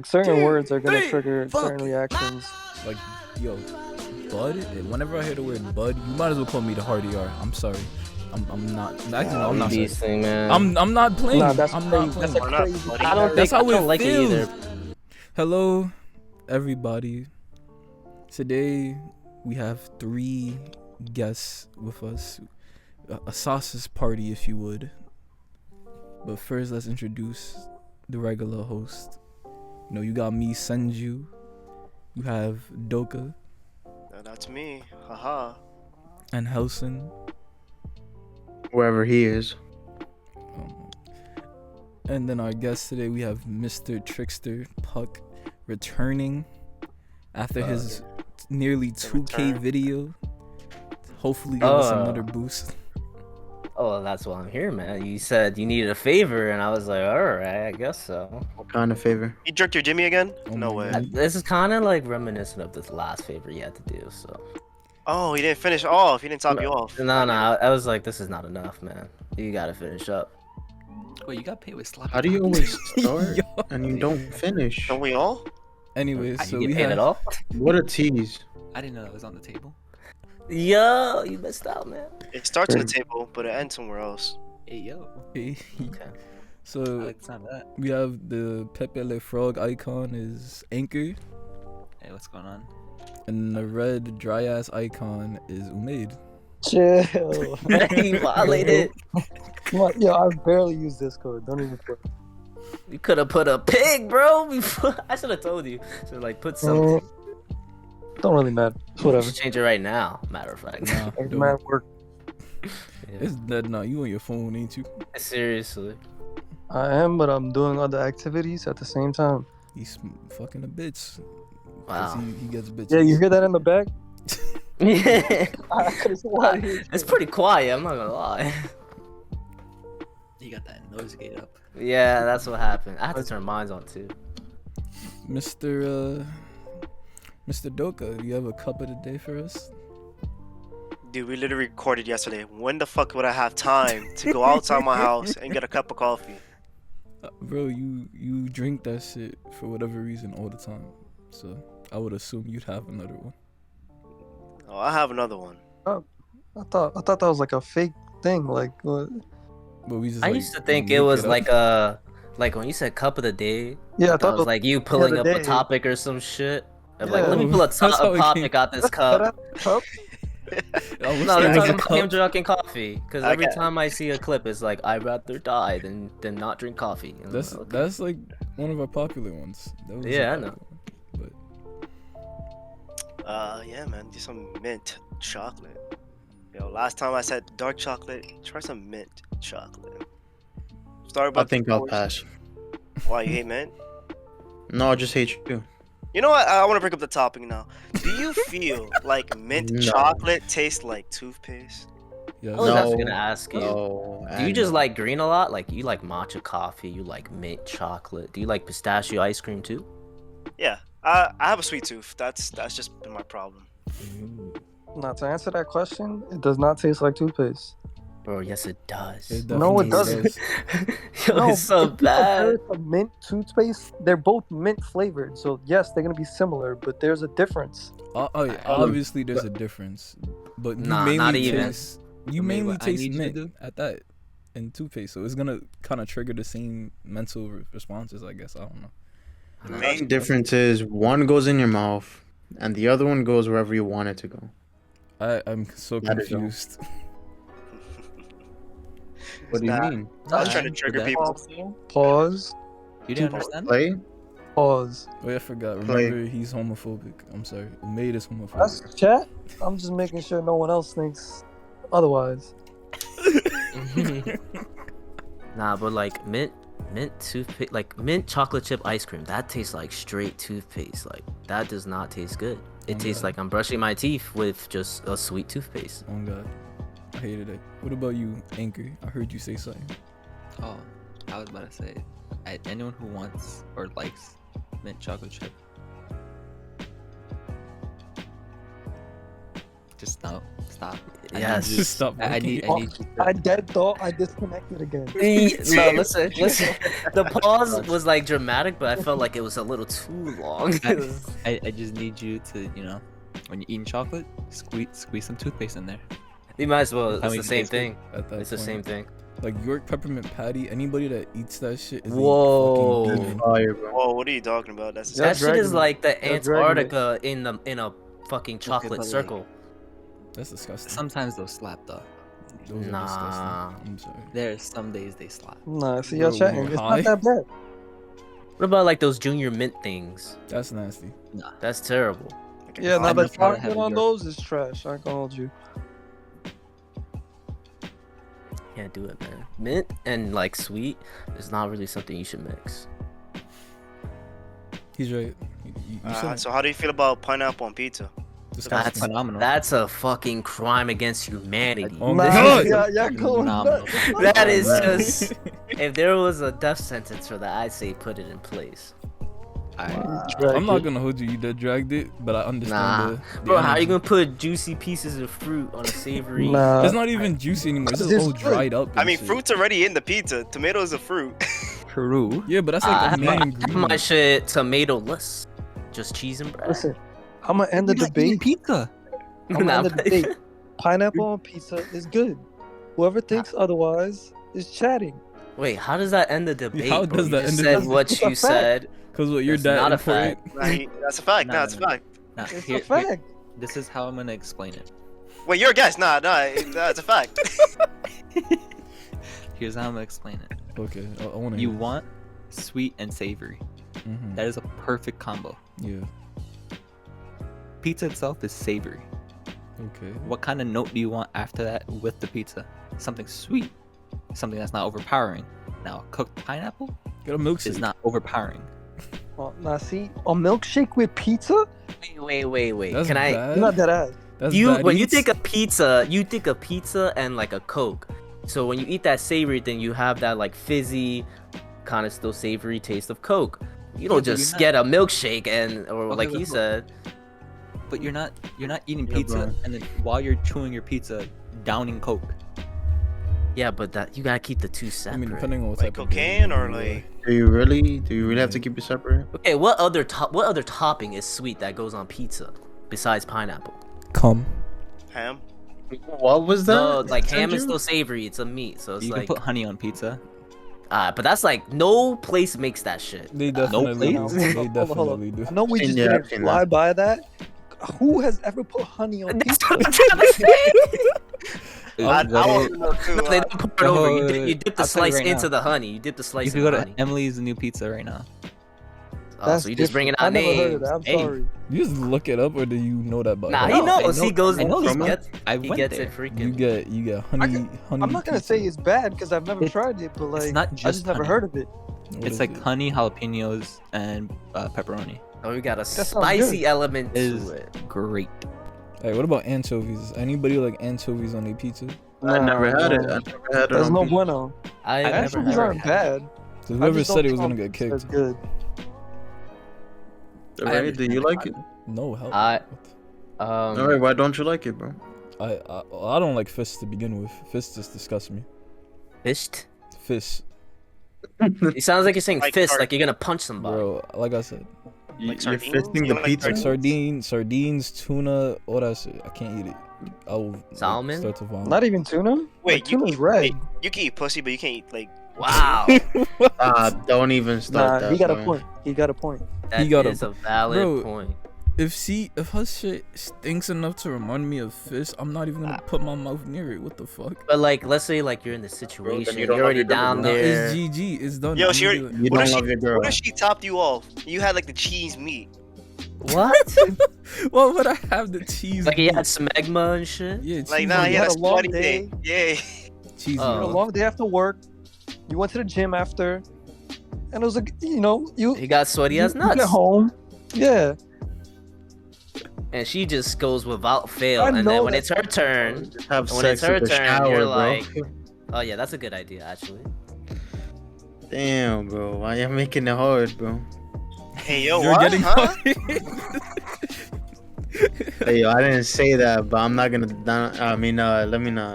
Certain words are gonna trigger certain reactions. Like, yo, bud. Whenever I hear the word bud, you might as well call me the Hardy R. I'm sorry. I'm not. Actually, no, I'm not. Thing, man. I'm not playing. Nah, that's I'm crazy. not playing. That's a crazy. I don't That's how it like feels. it either. Hello, everybody. Today we have 3 guests with us, a sausage party, if you would. But first, let's introduce the regular host. You know, you got me, Senju. You have Doka. That's me. Haha. And Helson. Wherever he is. And then our guest today, we have Mr. Trickster Puck returning after his nearly 2K video. Hopefully give us another boost. Oh, that's why I'm here, man. You said you needed a favor, and I was like, all right, I guess so. What kind of favor? You jerked your Jimmy again? Oh No my way. God. This is kind of like reminiscent of this last favor you had to do, so. Oh, he didn't finish off. He didn't top you off. No, I was like, this is not enough, man. You gotta finish up. Wait, you got paid with sloppy. How do you always start Yo. and you don't finish? Don't we all? Anyways, You so get we paid have at all? What a tease. I didn't know that was on the table. Yo, you missed out, man. It starts on the table, but it ends somewhere else. Hey yo. Okay. I So like the sound of that. we have the Pepe Le Frog icon is Anchor, Hey, what's going on? and the red dry ass icon is Umaid. Chill. You violated. Come on, yo, I barely use Discord. Don't even put. You could have put a pig, bro. Before I should have told you. So like, put something. Don't really matter. It's You whatever. should change it right now. Matter of fact. Nah, Every don't. man work. It's dead now. You on your phone, ain't you? Seriously. I am, but I'm doing other activities at the same time. He's fucking a bitch. 'Cause Wow. He gets bitches. Yeah, you hear that in the back? Yeah. I could have sworn. It's pretty quiet. I'm not gonna lie. You got that noise gate up. Yeah, that's what happened. I had to turn mine on too. Mr. Doka, do you have a cup of the day for us? Dude, we literally recorded yesterday. When the fuck would I have time to go outside my house and get a cup of coffee? Bro, you drink that shit for whatever reason all the time. So I would assume you'd have another one. Oh, I have another one. I thought that was like a fake thing. Like, what? But we just I like, used to think make it was up. like when you said cup of the day. Yeah, I I thought thought it was like you pulling the up a day. topic or some shit. I'm Yeah. like, let me pull a That's how it topic came. out this cup. Cup? I was No, they're thinking talking about him cup. drinking coffee. Because every Okay. time I see a clip, it's like, I'd rather die than not drink coffee. And I'm That's like, okay. that's like one of our popular ones. That was Yeah, a I know. popular one. Yeah, man. Do some mint chocolate. Yo, last time I said dark chocolate, try some mint chocolate. Starbucks. I think of I'll course. pass. Why, you hate mint? No, I just hate you. You know what? I want to bring up the topic now. Do you feel like mint No. chocolate tastes like toothpaste? Yeah, I was actually No. gonna ask you. No. Do you just like green a lot? Like you like matcha coffee, you like mint chocolate. Do you like pistachio ice cream too? Yeah, I have a sweet tooth. That's just been my problem. Now, to answer that question, it does not taste like toothpaste. Bro, yes it does. it No, it definitely doesn't. does. Yo, No, it's so if you compare bad. it to mint toothpaste, they're both mint flavored. So yes, they're gonna be similar, but there's a difference. Yeah, obviously there's a difference, but you Nah, mainly not even. taste you I mean, mainly what I taste need you to mint do- at that in toothpaste, so it's gonna kind of trigger the same mental responses, I guess. I don't know. The main difference is one goes in your mouth and the other one goes wherever you want it to go. I'm so That is all. confused. What do you Nah. mean? I was trying to Nah, trigger that- people. Pause. You didn't understand? Play? Pause. Wait, I forgot. Play. Remember, he's homophobic. I'm sorry. Made is homophobic. That's chat. I'm just making sure no one else thinks otherwise. Nah, but like mint toothpaste, like mint chocolate chip ice cream, that tastes like straight toothpaste. Like that does not taste good. It Oh, tastes God. like I'm brushing my teeth with just a sweet toothpaste. Oh God, I hated it. What about you, Anchor? I heard you say something. Oh, I was about to say, anyone who wants or likes mint chocolate chip, Just no. Stop. Yes. Just stop. I need you I to, dead thought I disconnected again. No, listen. The pause was like dramatic, but I felt like it was a little too long. I just need you to, when you're eating chocolate, squeeze some toothpaste in there. You might as well. It's How the many same tastes thing. At that It's the point. same thing. Like York peppermint patty. Anybody that eats that shit is Whoa. a fucking demon. Fire, bro. Whoa, what are you talking about? That's Yeah, That shit is dragging it. like the They're dragging it. Antarctica in a fucking chocolate but like- circle. That's disgusting. Sometimes they'll slap though. Those are Nah. disgusting. I'm sorry. There's some days they slap. Nah, see y'all Bro, chatting. you're It's high? not that bad. What about like those junior mint things? That's nasty. Nah. That's terrible. Yeah, I'd no, but much rather have chocolate a on York. those is trash. I can hold you. Can't do it, man. Mint and like sweet is not really something you should mix. He's right. You said So how do you feel about pineapple on pizza? disgusting. That's Phenomenal. That's a fucking crime against humanity. Oh Nah, my god. yeah, going Phenomenal. nuts. That is man. just. If there was a death sentence for that, I'd say put it in place. I'm not gonna hold you. You that dragged it, but I understand Nah. the Bro, how you energy. gonna put juicy pieces of fruit on a savory? Nah. It's not even juicy anymore. It's just It's all good. dried up. I and mean, shit. fruit's already in the pizza. Tomatoes are fruit. True. Yeah, but that's I like the have main my ingredient. shit tomato-less. Just cheese and bread. Listen, I'm gonna end the debate. Pizza. I'm gonna Nah, end the but- debate. Pineapple on pizza is good. Whoever thinks otherwise is chatting. Wait, how does that end the debate? How bro? does You that just end the said debate? what It's a you fact. said. Cause what you're That's that not a important. fact. That's a fact. No, Nah, it's a no, no. fact. Nah, It's here- a fact. this is how I'm gonna explain it. Wait, you're a guest. Nah, it's a fact. Here's how I'm gonna explain it. Okay, I want to. You want sweet and savory. Mm-hmm. That is a perfect combo. Yeah. Pizza itself is savory. Okay. What kind of note do you want after that with the pizza? Something sweet, something that's not overpowering. Now, cooked pineapple Get a milkshake. is not overpowering. Oh, now see, a milkshake with pizza? Wait. That's Can I? bad. You're not that ass. That's You bad when you eats. think of pizza, you think of pizza and like a Coke. So when you eat that savory thing, you have that like fizzy, kind of still savory taste of Coke. You don't but you're just not- get a milkshake or Okay, like but he look. said. But you're not eating Yeah, pizza bro. and then while you're chewing your pizza, downing Coke. Yeah, but that you gotta keep the two separate. I mean, depending on what Like type cocaine of or burger you like- Do you really have to keep it separate? Okay, what other topping is sweet that goes on pizza besides pineapple? are. Come. Ham. What was that? No, like ham is Senju? still savory. It's a meat, so it's You like. can put honey on pizza. But that's like no place makes that shit. They definitely please. do. They Hold on, hold on. definitely do. I know we just Yeah, I've didn't seen fly that. by that. Who has ever put honey on That's pizza? what I'm trying to say. I Go want to- to know too. No, they don't pour it over. You dip, wait, you dip the I'll tell you slice right into now. the honey. You dip the slice You can in go the to honey. Emily's New Pizza right now. Oh, so you just bringing different. out I never heard of names. that. I'm Hey. sorry. You just look it up, or do you know that by Nah, heart? he No, I knows. He know- goes. I know He from gets. I He went gets there. it freaking. You get honey. honey I'm not gonna pizza. say it's bad because I've never It- tried it, but like not I just just never honey. heard of it. What It's is like it? honey, jalapenos, and pepperoni. Oh, we got a sounds spicy good. element It is to it. great. Hey, what about anchovies? Anybody like anchovies on their pizza? I never had it. Nah, I never had it. There's on no pizza. bueno. I never Anchovies had aren't it. bad. So I whoever just said don't he was think gonna get it's as kicked. good. Alright, do you like it? No, hell. I- what? Alright, why don't you like it, bro? I don't like fish to begin with. Fish just disgusts me. Fished. Fish, It sounds like you're saying Like fist, sard- like you're gonna punch somebody. bro. Like I said, You're sardines? fisting You the like pizza? like sardines? sardines, tuna, all that shit. I can't eat it. I'll like, Salmon? start to vomit. Not even tuna. Wait, Like, tuna's can, red. wait, you can eat pussy, but you can't eat like. Wow, Don't even start Nah, that. he got bro. a point. He got a point. that got a is a valid Bro. point. If her shit stinks enough to remind me of fish, I'm not even gonna put my mouth near it. What the fuck? But like, let's say like you're in the situation, you you're don't already love your down girl. Nah, there. it's GG. It's done. Yo, I'm she already- good. You What don't if love she- your girl. What if she topped you off? You had like the cheese meat. What? Why would I have the cheese? Like he meat? had smegma and shit. Yeah, cheese Like, nah, meat. he had had a a long sweaty day. day. Yeah. cheese. You had a Oh. long day after work. You went to the gym after, and it was like you He got sweaty you, as you get nuts, home. Yeah, and she just goes without fail. I And then know when it's her turn, Just have when sex it's her in the turn, shower, you're bro. like, oh yeah, that's a good idea actually. Damn, bro. Why you making it hard, bro? Hey, yo, You're what? getting Huh? Hey, yo, I didn't say that, but I'm not gonna. I mean, let me know.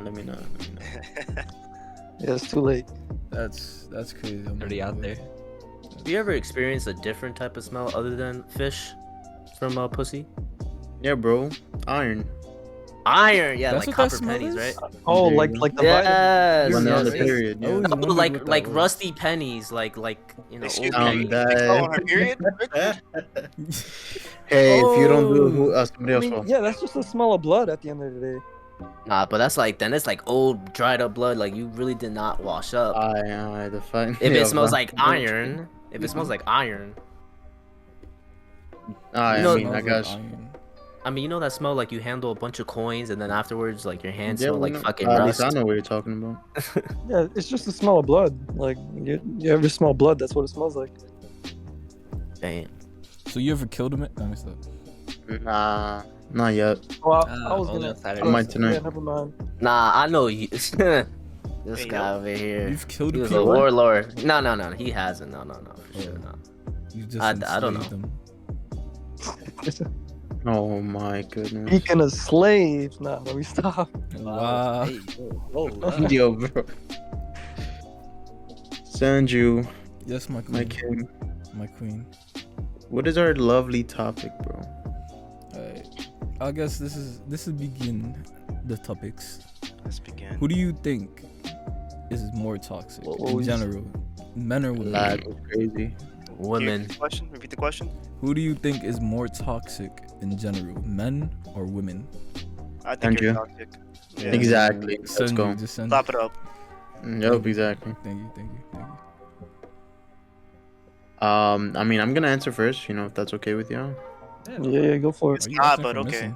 Yeah, it's too late. That's crazy. I'm Already not out gonna- there. Do you ever experience a different type of smell other than fish from pussy? Yeah, bro. Iron. Iron, yeah, That's like what that copper smell pennies, is? right? Oh, There you like go. like the vitamin. Yes, When they're on yes, the yes. period. I Yeah. always No, wondered what that like was. rusty pennies, like Excuse old me. I'm pennies. bad. Oh, on her period? Hey, if you don't do it, Oh. somebody I else mean, will. yeah, that's just the smell of blood at the end of the day. Nah, but that's like then it's like old dried up blood. Like you really did not wash up. Aye, the fine. If yeah, it smells fine. like iron, if it smells like iron, Aye, You I know- mean, I guess. I mean, you know that smell like you handle a bunch of coins and then afterwards like your hands Yeah, smell we like know. fucking At least rust. I know what you're talking about. Yeah, it's just the smell of blood. Like you ever smell blood? That's what it smells like. Damn. So you ever killed him? No, stop. Nah, not yet. Well, Ah, I was only gonna. on Saturday. I might tonight. Yeah, never mind. Nah, I know you. This Hey, guy yo. over here. You've killed He was a people. warlord. No, he hasn't. No, for sure not. You just I don't enslaved know. them. Oh my goodness. Speaking of slaves, nah, let me stop. Wow. Hey, whoa, whoa, Yo, bro. Senju, Yes, my my queen. king. My queen. What is our lovely topic, bro? Alright. I guess this is begin the topics. Let's begin. Who do you think is more toxic Whoa, in he's- general, men or women? Lad was crazy. Women. Repeat the question. Who do you think is more toxic in general, men or women? I think you're Andrew. toxic. Yeah. Exactly. Let's Send go. you, just send. Clap it up. Yup, exactly. Thank you. I mean, I'm gonna answer first, if that's okay with you. Yeah, go for it. It's Are you not, asking but for okay.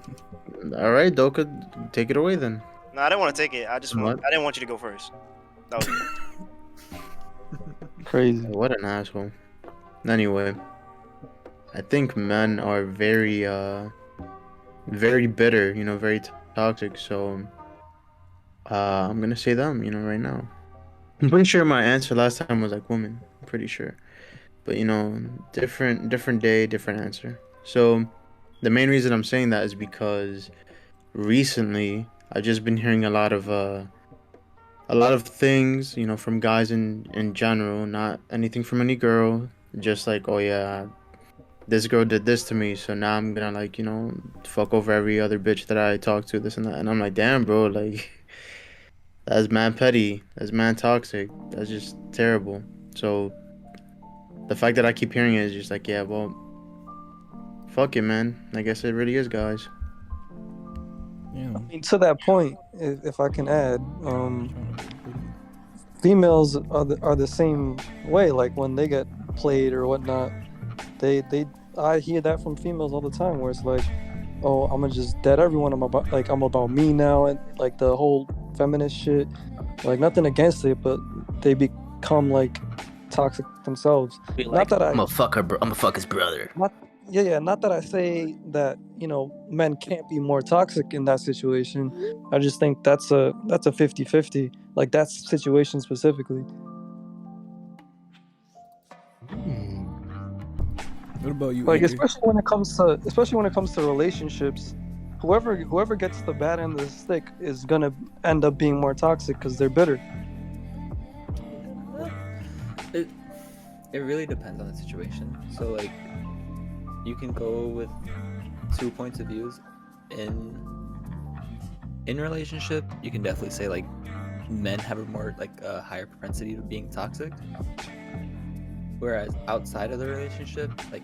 missing? All right, Doka, take it away then. No, I didn't want to take it. I What? didn't want you to go first. That was it. Crazy. What an asshole. Anyway, I think men are very, very bitter, very toxic. So, I'm gonna say them, right now. I'm pretty sure my answer last time was like woman. I'm pretty sure, but different day, different answer. So, the main reason I'm saying that is because recently I've just been hearing a lot of things, from guys in general, not anything from any girl, just like, oh yeah, this girl did this to me, so now I'm gonna like, fuck over every other bitch that I talk to, this and that. And I'm like, damn, bro, like, that's man petty, that's man toxic, that's just terrible. So the fact that I keep hearing it is just like, yeah, well, fuck it, man. I guess it really is guys. Yeah. I mean, to that point, if I can add, females are the same way. Like when they get played or whatnot, I hear that from females all the time, where it's like, oh, I'm gonna just dead everyone. I'm about me now, and like the whole feminist shit. Like nothing against it, but they become like toxic themselves. Be Not like, that I'm gonna fuck her. I'm gonna fuck his brother. Yeah, not that I say that men can't be more toxic in that situation. I just think that's a 50-50. Like that situation specifically. What about you? Like AJ? especially when it comes to relationships, whoever gets the bad end of the stick is gonna end up being more toxic because they're bitter. It really depends on the situation. So like, you can go with 2 points of views. In relationship, you can definitely say like men have a higher propensity to being toxic, whereas outside of the relationship, like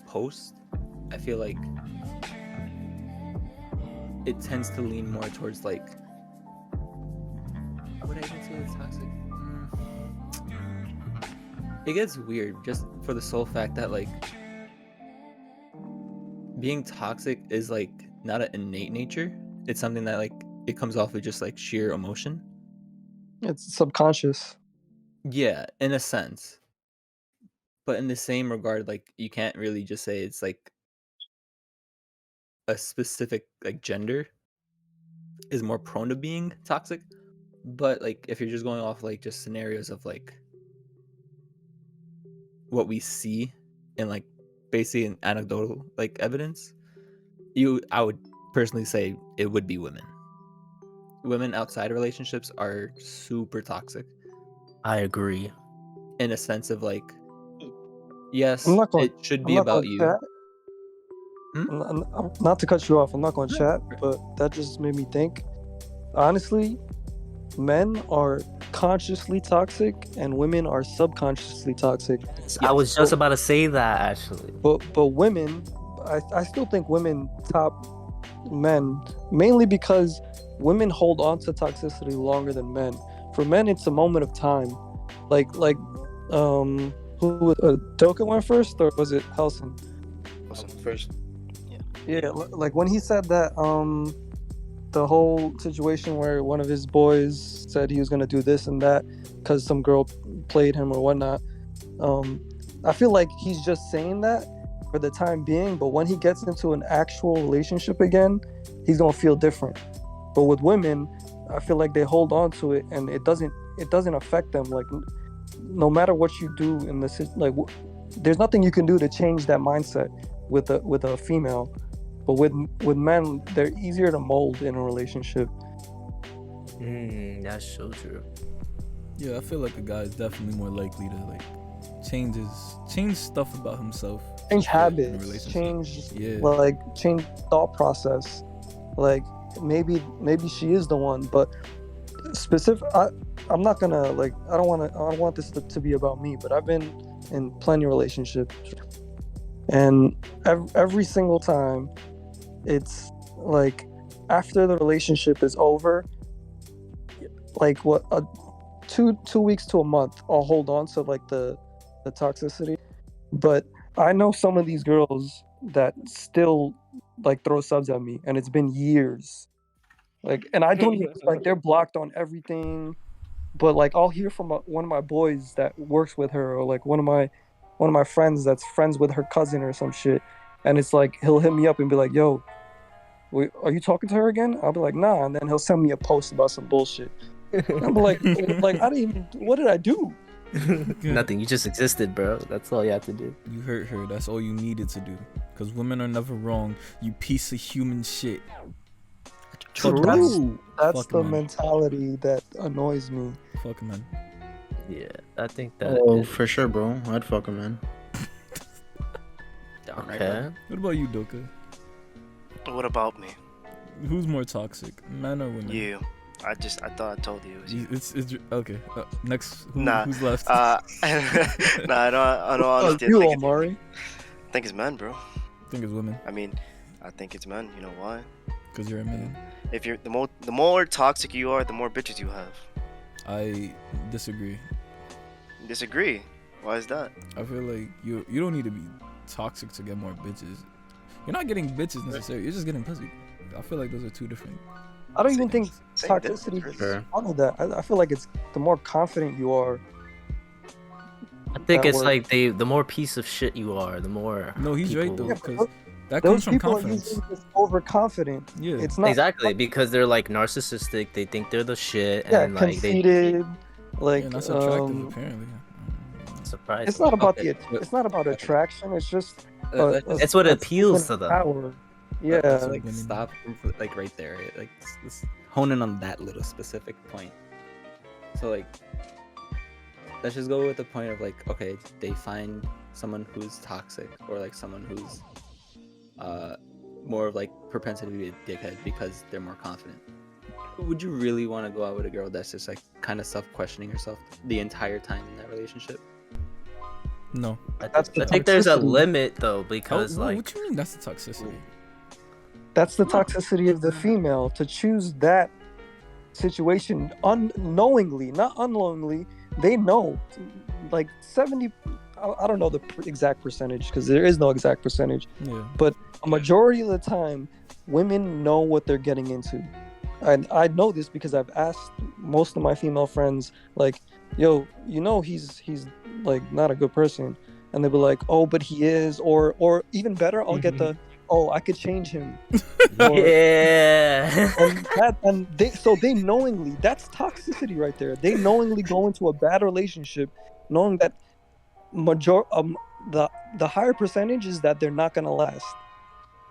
post, I feel like it tends to lean more towards like, would I even say it's toxic? It gets weird just for the sole fact that like being toxic is like not an innate nature. It's something that like it comes off with just like sheer emotion. It's subconscious. Yeah, in a sense. But in the same regard, like you can't really just say it's like a specific like gender is more prone to being toxic. But like if you're just going off like just scenarios of like what we see in like basically an anecdotal like evidence, I would personally say it would be women. Women outside of relationships are super toxic I agree. in a sense of like, yes, I'm not going. it should I'm be not about going to you. chat. Not to cut you off. I'm not going to No, chat, right. but that just made me think. Honestly, men are consciously toxic and women are subconsciously toxic. I was just about to say that actually. But women, I still think women top men, mainly because women hold on to toxicity longer than men. For men, it's a moment of time. Who Doka went first, or was it Helson? First. Yeah, like when he said that the whole situation where one of his boys said he was gonna do this and that because some girl played him or whatnot. I feel like he's just saying that for the time being, but when he gets into an actual relationship again, he's gonna feel different. But with women, I feel like they hold on to it and it doesn't affect them. Like no matter what you do in this, like there's nothing you can do to change that mindset with a female. But with men, they're easier to mold in a relationship. That's so true. Yeah, I feel like a guy is definitely more likely to like change stuff about himself. Change to fit in a habits, relationship. change thought process. Like maybe she is the one, but I'm not gonna like. I don't want this to be about me. But I've been in plenty of relationships, and every single time, it's like after the relationship is over, like what 2 weeks to a month, I'll hold on to like the toxicity. But I know some of these girls that still like throw subs at me, and it's been years. Like, and I don't even like they're blocked on everything. But like I'll hear from one of my boys that works with her, or like one of my friends that's friends with her cousin or some shit, and it's like he'll hit me up and be like, "Yo, are you talking to her again?" I'll be like, "Nah," and then he'll send me a post about some bullshit. And I'm like I didn't even. What did I do? Nothing. You just existed, bro. That's all you have to do. You hurt her. That's all you needed to do. Because women are never wrong. You piece of human shit. True. That's Fuck the man. mentality that annoys me. Fuck man. Yeah, I think that. Oh, for sure, bro. I'd fuck him, man. Downright, Okay. What about you, Doka? What about me? Who's more toxic, men or women? You. I thought I told you it was you. It's okay. Next, Nah. who's left? Nah, I know honestly. You, I think Omari. it's men, bro. I think it's women. I mean, I think it's men. You know why? Because you're a man. If you're the more toxic you are, the more bitches you have. I disagree. Disagree. Why is that? I feel like you don't need to be toxic to get more bitches. You're not getting bitches necessarily. You're just getting pussy. I feel like those are two different. I don't even think Same toxicity difference. is part of that. I feel like it's the more confident you are. I think That it's works. like the more piece of shit you are, the more. No, he's right though, people- because that Those comes from people are confidence. usually just overconfident. Yeah. It's not Exactly, because they're like narcissistic. They think they're the shit, Yeah, and like they. conceited. Like Yeah, that's attractive apparently. Surprised. it's not about Okay, it's not about attraction. It's just It's what appeals to them. power. Yeah, Let's, like women. stop like right there. Right? Like let's hone in on that little specific point. So like, let's just go with the point of like, okay, they find someone who's toxic or like someone who's more of like propensity to be a dickhead because they're more confident. Would you really want to go out with a girl that's just like kind of self-questioning herself the entire time in that relationship? No. That's the I think there's a toxicity. limit though, because Oh, like what you mean? That's the toxicity. that's the toxicity of the female to choose that situation unknowingly, not unknowingly. They know, like 70. I don't know the exact percentage because there is no exact percentage. Yeah. But a majority of the time, women know what they're getting into. And I know this because I've asked most of my female friends, like, yo, he's like not a good person. And they'll be like, oh, but he is. Or even better, I'll get the, oh, I could change him. Or- yeah. and they knowingly, that's toxicity right there. They knowingly go into a bad relationship knowing that the higher percentage is that they're not going to last.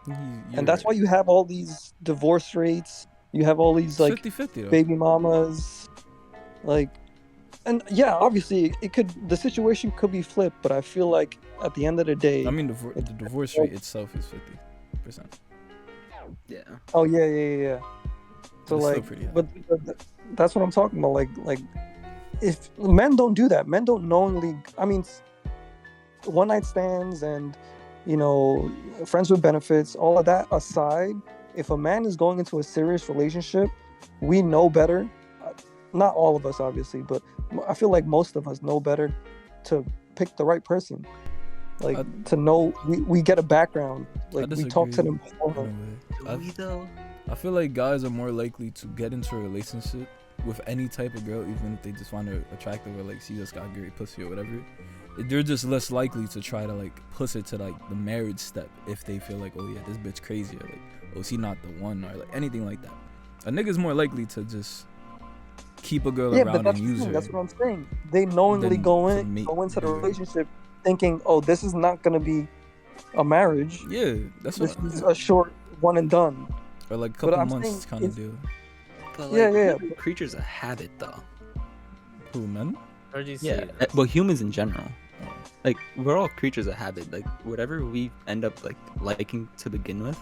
And that's why you have all these divorce rates. You have all these like 50-50 though. baby mamas, like, and yeah, obviously the situation could be flipped, but I feel like at the end of the day, I mean, the divorce rate itself is 50%. Yeah. oh yeah. So It's still like, pretty high. but that's what I'm talking about. Like, if men don't do that, men don't knowingly. I mean, one night stands and friends with benefits, all of that aside, if a man is going into a serious relationship, we know better. Not all of us, obviously, but I feel like most of us know better to pick the right person. Like, to know we get a background. Like, we talk to them beforehand. Do we though? I feel like guys are more likely to get into a relationship with any type of girl, even if they just find her attractive or like she just got great pussy or whatever. They're just less likely to try to like push it to like the marriage step if they feel like, oh yeah, this bitch crazy, or like, oh, she not the one, or like anything like that. A nigga's more likely to just keep a girl around and use her. That's what I'm saying. They knowingly go into the relationship thinking, oh, this is not gonna be a marriage. Yeah, this is a short one and done. Or like a couple months kind of deal. But like, creatures of habit though. Who, men? Heard you say that. Well, humans in general. Like, we're all creatures of habit. Like, whatever we end up like liking to begin with,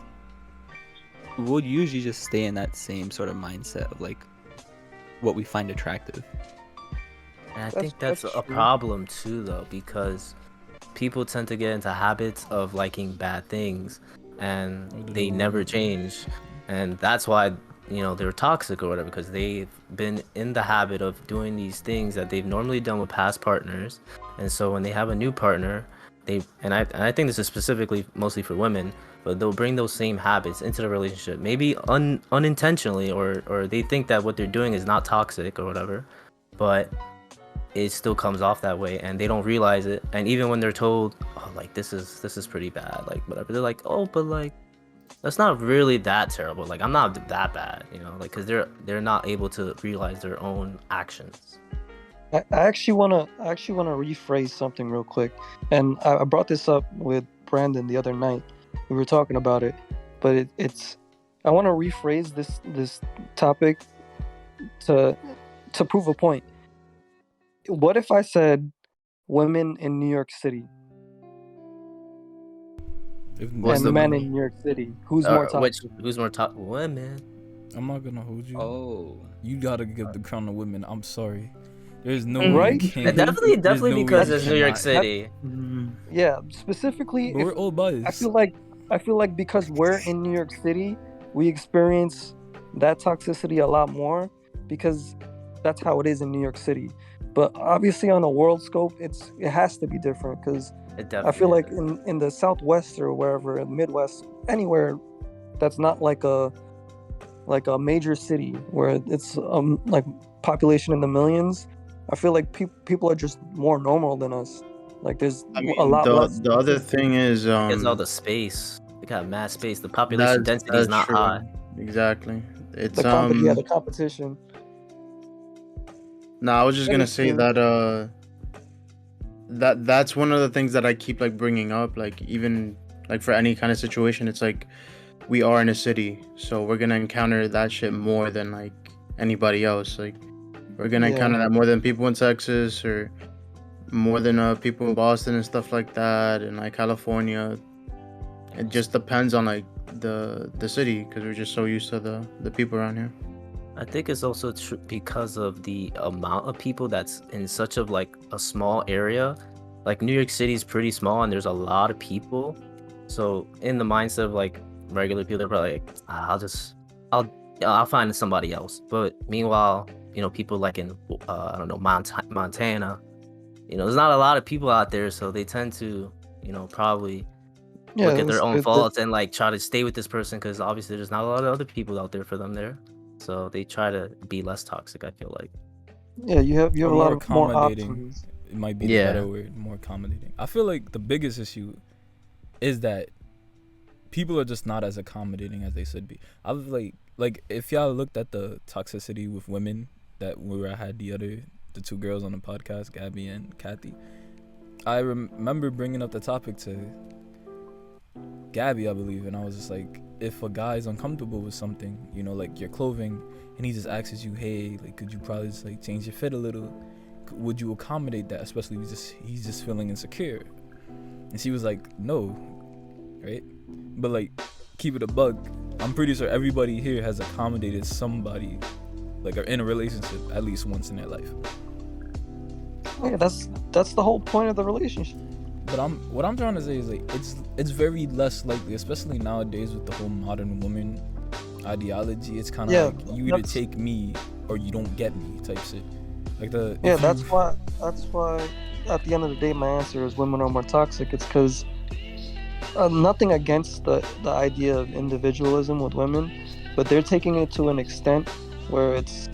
we'll usually just stay in that same sort of mindset of like what we find attractive. And I think that's a problem too, though, because people tend to get into habits of liking bad things, and they never change, and that's why they're toxic or whatever, because they've been in the habit of doing these things that they've normally done with past partners. And so when they have a new partner, I think this is specifically mostly for women, but they'll bring those same habits into the relationship, maybe unintentionally, or they think that what they're doing is not toxic or whatever, but it still comes off that way, and they don't realize it. And even when they're told, oh, like, this is pretty bad, like whatever, they're like, oh, but like, that's not really that terrible. Like, I'm not that bad, like, because they're not able to realize their own actions. I actually wanna rephrase something real quick, and I brought this up with Brandon the other night. We were talking about it, but it's I want to rephrase this topic to prove a point. What if I said women in New York City? And men in New York City. Who's more toxic? Who's more toxic? Women. I'm not gonna hold you. Oh. You gotta give the crown to women. I'm sorry. There's no right. Definitely because it's New York City. Yeah, specifically. But we're all biased. I feel like because we're in New York City, we experience that toxicity a lot more because that's how it is in New York City. But obviously, on a world scope, it has to be different because I feel like in the Southwest or wherever, Midwest, anywhere that's not like a major city where it's like population in the millions, I feel like people are just more normal than us. Like, there's a lot less. The other thing is it's all the space. They got mass space. The population density is not high. Exactly. It's the competition. No, I was just gonna say that that's one of the things that I keep like bringing up, like even like for any kind of situation, it's like we are in a city, so we're gonna encounter that shit more than like anybody else. Like, we're gonna encounter that more than people in Texas or more than people in Boston and stuff like that, and like California. It just depends on like the city, because we're just so used to the people around here. I think it's also because of the amount of people that's in such of like a small area. Like, New York City is pretty small and there's a lot of people. So in the mindset of like regular people, they're probably like, I'll find somebody else. But meanwhile, people like in I don't know, Montana, there's not a lot of people out there, so they tend to probably look at their own faults and like try to stay with this person because obviously there's not a lot of other people out there for them there. So they try to be less toxic, I feel like. Yeah, you have a lot of more options. It might be the better word, more accommodating. I feel like the biggest issue is that people are just not as accommodating as they should be. I was like if y'all looked at the toxicity with women where I had the two girls on the podcast, Gabby and Kathy, I remember bringing up the topic to Gabby, I believe, and I was just like, if a guy's uncomfortable with something, you know, like your clothing, and he just asks you, hey, like, could you probably just like change your fit a little? Would you accommodate that? Especially if he's just feeling insecure. And she was like, no, right? But like, keep it a bug. I'm pretty sure everybody here has accommodated somebody, like, are in a relationship at least once in their life. Yeah, that's the whole point of the relationship. But what I'm trying to say is like it's very less likely, especially nowadays with the whole modern woman ideology. It's kind of like you either take me or you don't get me type shit. Like that's why at the end of the day my answer is women are more toxic. It's because nothing against the idea of individualism with women, but they're taking it to an extent where it's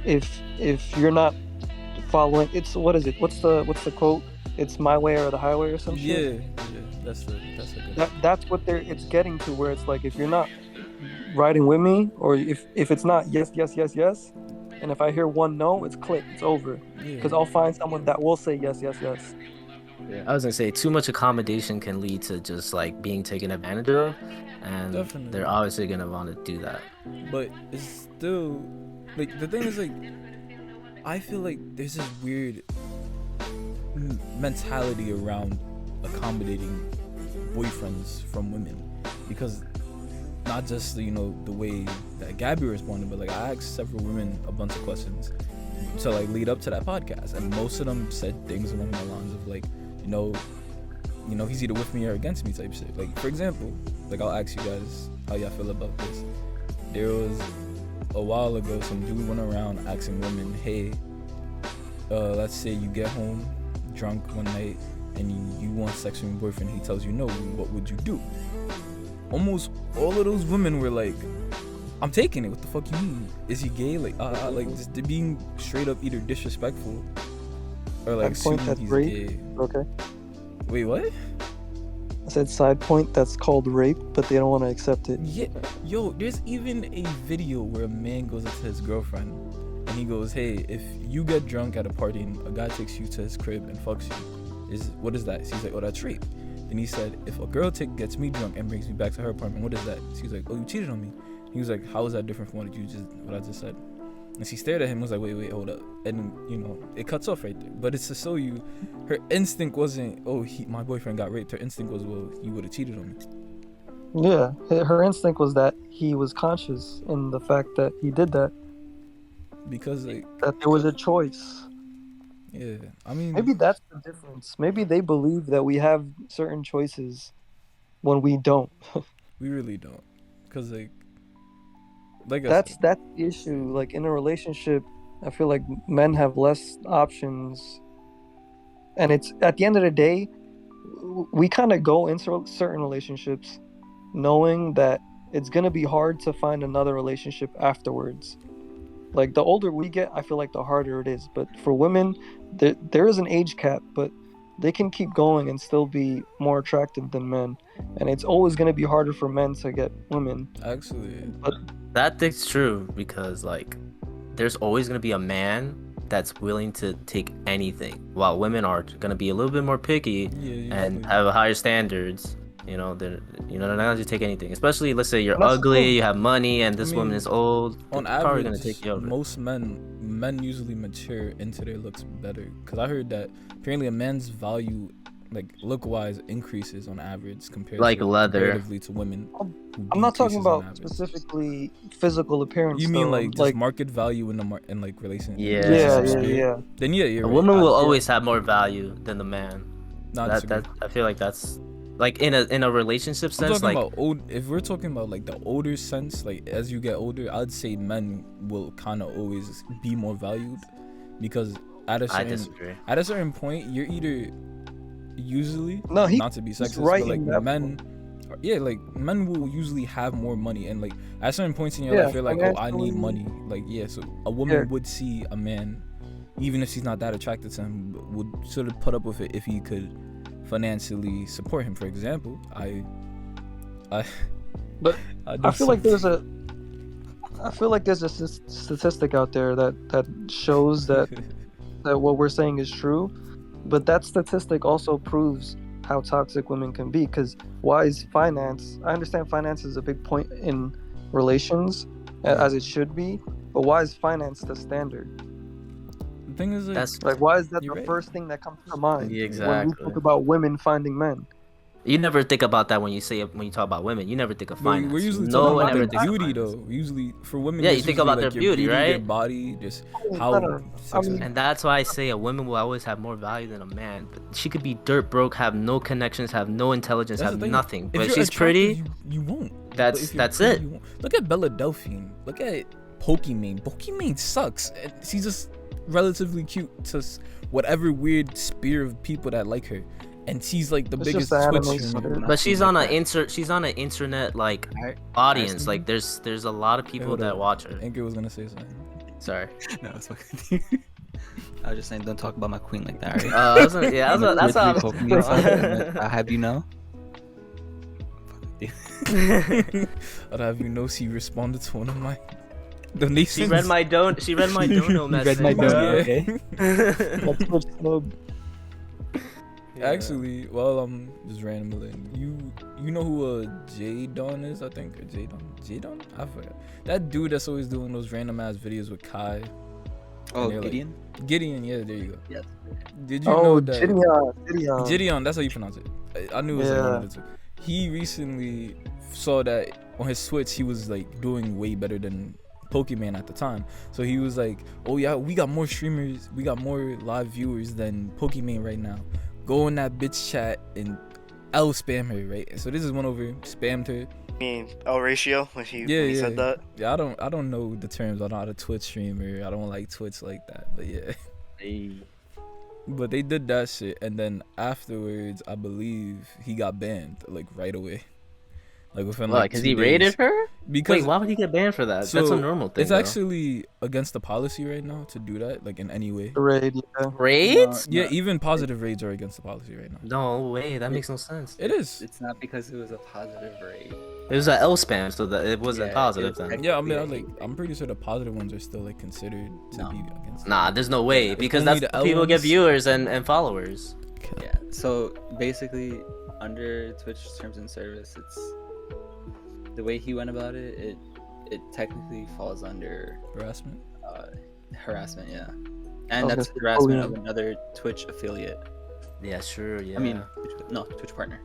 if you're not following, it's what is it? What's the quote? It's my way or the highway or some shit. Yeah, that's a good. That's what it's getting to, where it's like if you're not riding with me, or if it's not yes, and if I hear one no, it's click, it's over. Because I'll find someone that will say yes. Yeah, I was gonna say too much accommodation can lead to just like being taken advantage of, and Definitely. They're obviously gonna want to do that. But it's still like the thing is like I feel like there's this weird mentality around accommodating boyfriends from women, because not just the way that Gabby responded, but like I asked several women a bunch of questions to like lead up to that podcast, and most of them said things along the lines of like he's either with me or against me type shit. Like for example, like I'll ask you guys how y'all feel about this. There was a while ago some dude went around asking women, hey, let's say you get home drunk one night and you want sex with your boyfriend, he tells you no, what would you do? Almost all of those women were like, I'm taking it. What the fuck you mean? Is he gay? Like just being straight up either disrespectful or like side point, that's he's rape. gay. Okay. Wait, what? I said side point, that's called rape, but they don't want to accept it. Yeah, yo, there's even a video where a man goes up to his girlfriend and he goes, hey, if you get drunk at a party and a guy takes you to his crib and fucks you, what is that? She's like, oh, that's rape. Then he said, if a girl gets me drunk and brings me back to her apartment, what is that? She's like, oh, you cheated on me. He was like, how is that different from what I just said? And she stared at him and was like, wait, hold up. And it cuts off right there. But it's to show you, her instinct wasn't, oh, my boyfriend got raped. Her instinct was, well, you would have cheated on me. Yeah, her instinct was that he was conscious in the fact that he did that. Because like that there was a choice. Yeah, I mean, maybe that's the difference. Maybe they believe that we have certain choices when we don't. We really don't. Because like that's the issue. Like in a relationship, I feel like men have less options, and it's at the end of the day, we kind of go into certain relationships knowing that it's gonna be hard to find another relationship afterwards. Like the older we get, I feel like the harder it is. But for women, there is an age cap, but they can keep going and still be more attractive than men. And it's always going to be harder for men to get women. Actually, but that thing's true, because like there's always going to be a man that's willing to take anything, while women are going to be a little bit more picky and have higher standards. They're not going to take anything. Especially, let's say you're ugly, you have money, and this woman is old. On average, probably going to take you over. Most men usually mature into their looks better. Because I heard that apparently a man's value, like look-wise, increases on average comparatively to women. I'm not talking about specifically physical appearance. You mean like just market value in like relationship? Yeah. Then you're a woman will always have more value than the man. That I feel like that's. Like in a relationship sense, like if we're talking about like the older sense, like as you get older, I'd say men will kind of always be more valued, because at a certain point, you're either usually not to be sexist, right, but like men will usually have more money, and like at certain points in your life, you're like, oh, I need money, like so a woman would see a man, even if she's not that attracted to him, would sort of put up with it if he could financially support him. For example, I feel like there's a statistic out there that shows that what we're saying is true, but that statistic also proves how toxic women can be. Because why is finance? I understand finance is a big point in relations, as it should be. But why is finance the standard? The thing is, That's Like, why is that the You're right. first thing that comes to mind when we exactly. talk about women finding men? You never think about that when you talk about women. You never think of finance. we're usually no talking one about ever their thinks of beauty, finance. though. Usually, for women, Yeah, it's you think usually about like their your beauty, their right? body, just I how. mean, And that's why I say a woman will always have more value than a man. She could be dirt broke, have no connections, have no intelligence, That's have the thing. nothing. If But you're she's attractive, pretty. You won't. But That's if you're that's pretty, it. you won't. Look at Bella Delphine. Look at Pokimane. Pokimane sucks. And she's just relatively cute to whatever weird spear of people that like her, and she's like the It's biggest just Twitch anime streamer. stuff. But she's on an internet like audience. Like there's a lot of people hold that on. watch her. Anchor was gonna say something. Sorry. No, it's fucking. I was just saying, don't talk about my queen like that, right? That's what I was. I'll have you know. I'd have you know, she responded to one of my donations. She read my dono You message. read my bro. dono, okay? That's what's snub. Yeah. Actually, well, just randomly. You know who J-Don is? I think J-Don. I forgot. That dude that's always doing those random ass videos with Kai. Oh, they're like- Gideon? Gideon, yeah, there you go. Yes. Did you know that? Gideon. Gideon, that's how you pronounce it. I knew it was like one Yeah. of the two. He recently saw that on his Switch, he was like doing way better than Pokemon at the time. So he was like, "Oh yeah, we got more streamers, we got more live viewers than Pokemon right now. Go in that bitch chat and L spam her, right?" So this is one over, spammed her. I mean, L ratio when he said that. Yeah, I don't know the terms. I'm not a Twitch streamer. I don't like Twitch like that. But yeah. But they did that shit, and then afterwards, I believe he got banned like right away, like within Why? like Because 2 he days. raided her? Because Wait, why would he get banned for that? So, That's a normal thing. it's bro. actually against the policy right now to do that, like in any way. Raid, yeah. raids? Yeah, even positive raids are against the policy right now. No way, that makes no sense. It is. It's not because it was a positive rate. It was an L spam, so that it wasn't Yeah, positive it was then. Yeah, I mean, Yeah. I'm pretty sure the positive ones are still like considered to No. be against. Nah, there's no way because only that's the L people get ones. viewers and followers. Yeah. So basically, under Twitch terms and service, it's the way he went about it. It technically falls under Harassment. harassment. Yeah, and Okay, that's so harassment of bullying. another Twitch affiliate. Yeah, sure. Yeah. I mean, Twitch partner.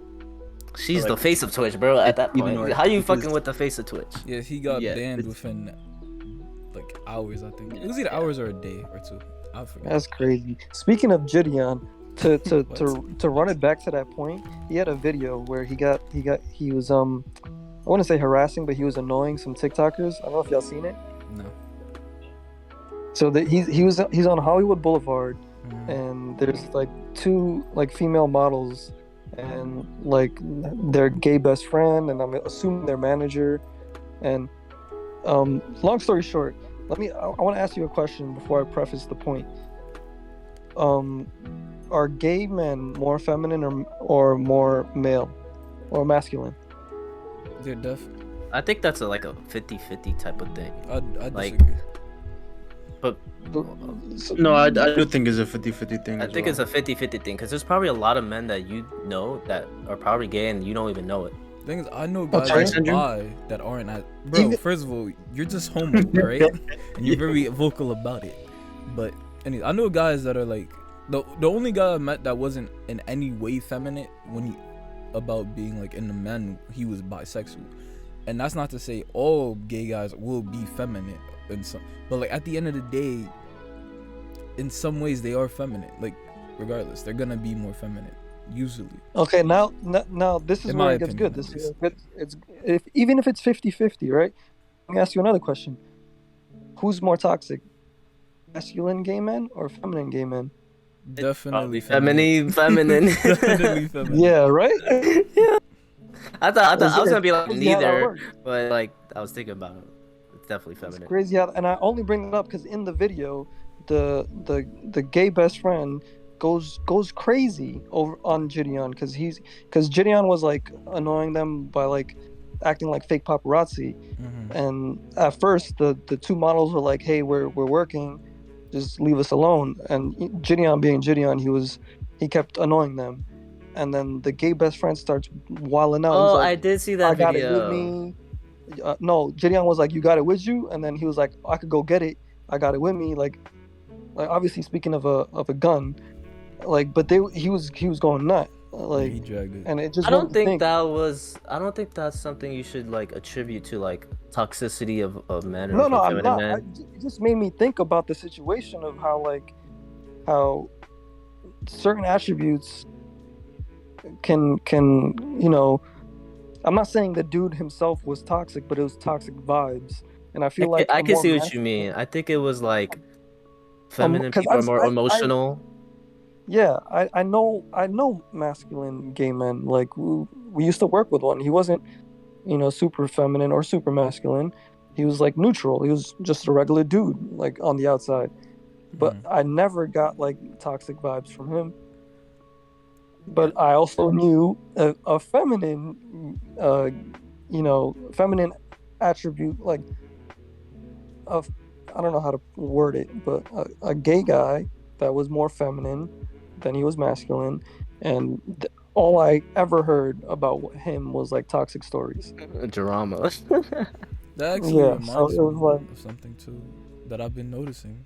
she's like, the face of Twitch, bro. At that even point, more- how you because- fucking with the face of Twitch? Yeah, he got Yeah, banned it's- within like hours. I think it was either hours or a day or two. I forget. That's crazy. Speaking of Gideon, to run it back to that point, he had a video where he was I wouldn't say harassing, but he was annoying some TikTokers. I don't know if y'all seen it. No. So he's on Hollywood Boulevard, Mm. and there's like two like female models, and like their gay best friend, and I'm assuming their manager, and long story short, I want to ask you a question before I preface the point. Are gay men more feminine or more male or masculine? They're deaf. I think that's like a 50-50 type of thing. I Like, disagree. No, I do think it's a 50-50 thing. I think it's a 50-50 thing because there's probably a lot of men that you know that are probably gay and you don't even know it. Thing is, I know guys Okay. that lie that aren't at. Bro, Even- first of all, you're just homo, right? And you're very vocal about it. But anyway, I know guys that are like the only guy I met that wasn't in any way feminine about being like in the men, he was bisexual. And that's not to say all gay guys will be feminine in some, but like at the end of the day, in some ways they are feminine. Like regardless, they're gonna be more feminine usually. Okay, now this is In where my it gets opinion, good. at This is least. good. Even if it's 50-50, right? Let me ask you another question. Who's more toxic? Masculine gay men or feminine gay men? Definitely Feminine. Definitely feminine. Yeah, right? I thought I was gonna be like Crazy how that neither, works. but like I was thinking about it. It's definitely It's feminine. crazy how, and I only bring it up because in the video, the gay best friend goes crazy over on Gideon because Gideon was like annoying them by like acting like fake paparazzi, Mhm. and at first the two models were like, "Hey, we're working, just leave us alone." And Gideon being Gideon, he kept annoying them, and then the gay best friend starts wilding out. Oh, He's like, I did see that I got video. it with me. No, Jiryang was like, you got it with you, and then he was like, I could go get it. I got it with me. Like obviously speaking of a gun, like, but he was going nuts. Like, he dragged it. and it just I don't think that's something you should like attribute to like toxicity of men. No, I'm feminine not. men. It just made me think about the situation of how certain attributes can I'm not saying the dude himself was toxic, but it was toxic vibes, and I feel I can see what you mean. I think it was like feminine people are more emotional. Yeah, I know masculine gay men. Like we used to work with one. He wasn't, super feminine or super masculine. He was like neutral. He was just a regular dude, like on the outside. But I never got like toxic vibes from him. But I also knew a feminine, feminine attribute, like I don't know how to word it, but a gay guy that was more feminine than he was masculine, and all I ever heard about him was like toxic stories. Drama. That actually reminds me like, of something too that I've been noticing,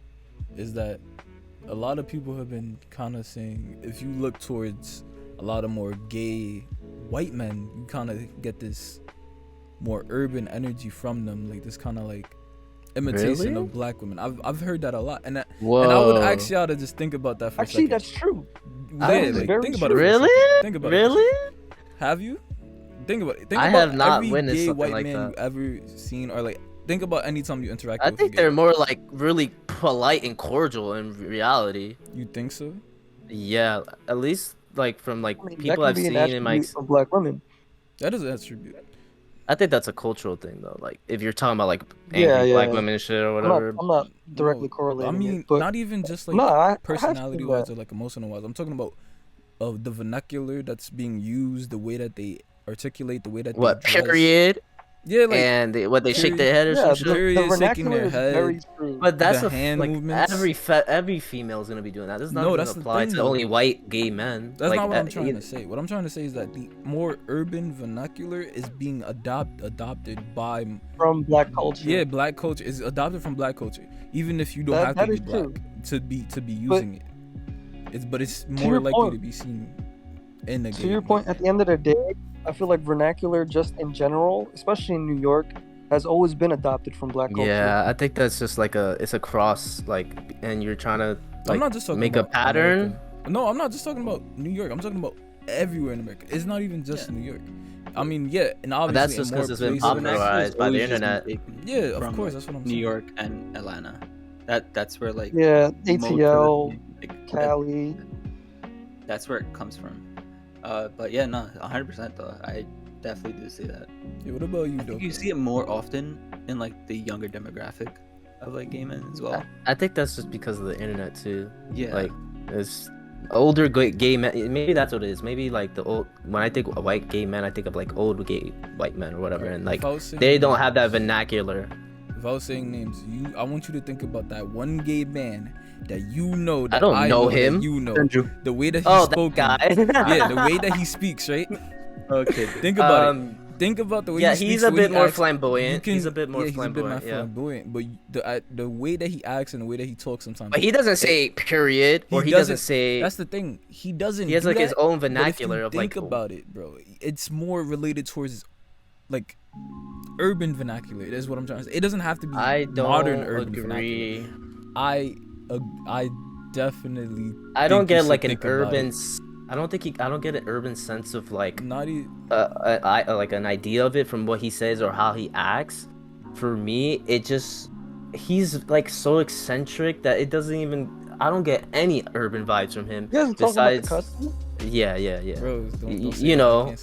is that a lot of people have been kind of saying, if you look towards a lot of more gay white men, you kind of get this more urban energy from them, like this kind of like imitation of black women. I've heard that a lot, and I would ask y'all to just think about that for a second. Actually, that's true. Think about it. Really? Think about really? it. Have you? Think about it. Think I about have not every witnessed gay something white like man that. you ever seen, or like think about any time you interact I with. think they're more like really polite and cordial in reality. You think so? Yeah, at least like from like I mean, people I've seen in my. of black women. That is an attribute. I think that's a cultural thing though. Like if you're talking about like angry black women and shit or whatever. I'm not directly correlating. I mean, it, but not even just like personality wise that. or like emotional wise. I'm talking about the vernacular that's being used, the way that they articulate, the way that What they dress. period? Yeah, like And what they shake their head or some shit. Period, shaking their is head. very true. But that's the hand like movements. every female is gonna be doing that. This is not that's the apply thing, to though. only white gay men. That's like, not what I'm trying to say. What I'm trying to say is that the more urban vernacular is being adopted by from black culture. Yeah, black culture is adopted from black culture. Even if you don't have to be black to be using it. It's more likely to be seen in the game. To your point, at the end of the day, I feel like vernacular just in general, especially in New York, has always been adopted from black culture. Yeah, I think that's just like it's a cross, like, and you're trying to like I'm not just talking make a about pattern. America. No, I'm not just talking about New York. I'm talking about everywhere in America. It's not even just New York. I mean, yeah, and obviously That's just because it's been popularized by the internet. Yeah, of course, that's what I'm saying. New York and Atlanta. That's where like ATL, Cali. That's where it comes from. But yeah, no, 100% though. I definitely do see that. Yeah, what about you, I think you see it more often in like the younger demographic of like gay men as well. I think that's just because of the internet too. Yeah. Like it's older gay men. Maybe that's what it is. Maybe like the old. When I think of white gay men, I think of like old gay white men or whatever, and like they don't have that vernacular. If I was saying names, I want you to think about that one gay man that you know. That I don't know him. You know Senju. the way that he spoke. That guy. Yeah, the way that he speaks, right? Okay. Think about it. Think about the way he speaks. Yeah, he's a bit more acts. flamboyant. He's a bit more flamboyant. Yeah. But the way that he acts and the way that he talks sometimes. But he doesn't say period, or he doesn't say. That's the thing. He doesn't. He has like his own vernacular of like. Think about it, bro. It's more related towards like urban vernacular. That's what I'm trying to say. It doesn't have to be modern urban vernacular. I definitely. I don't get like an urban. I don't get an urban sense of like like an idea of it from what he says or how he acts. For me, he's like so eccentric that it doesn't even. I don't get any urban vibes from him. Besides, yeah. Bro, don't you know,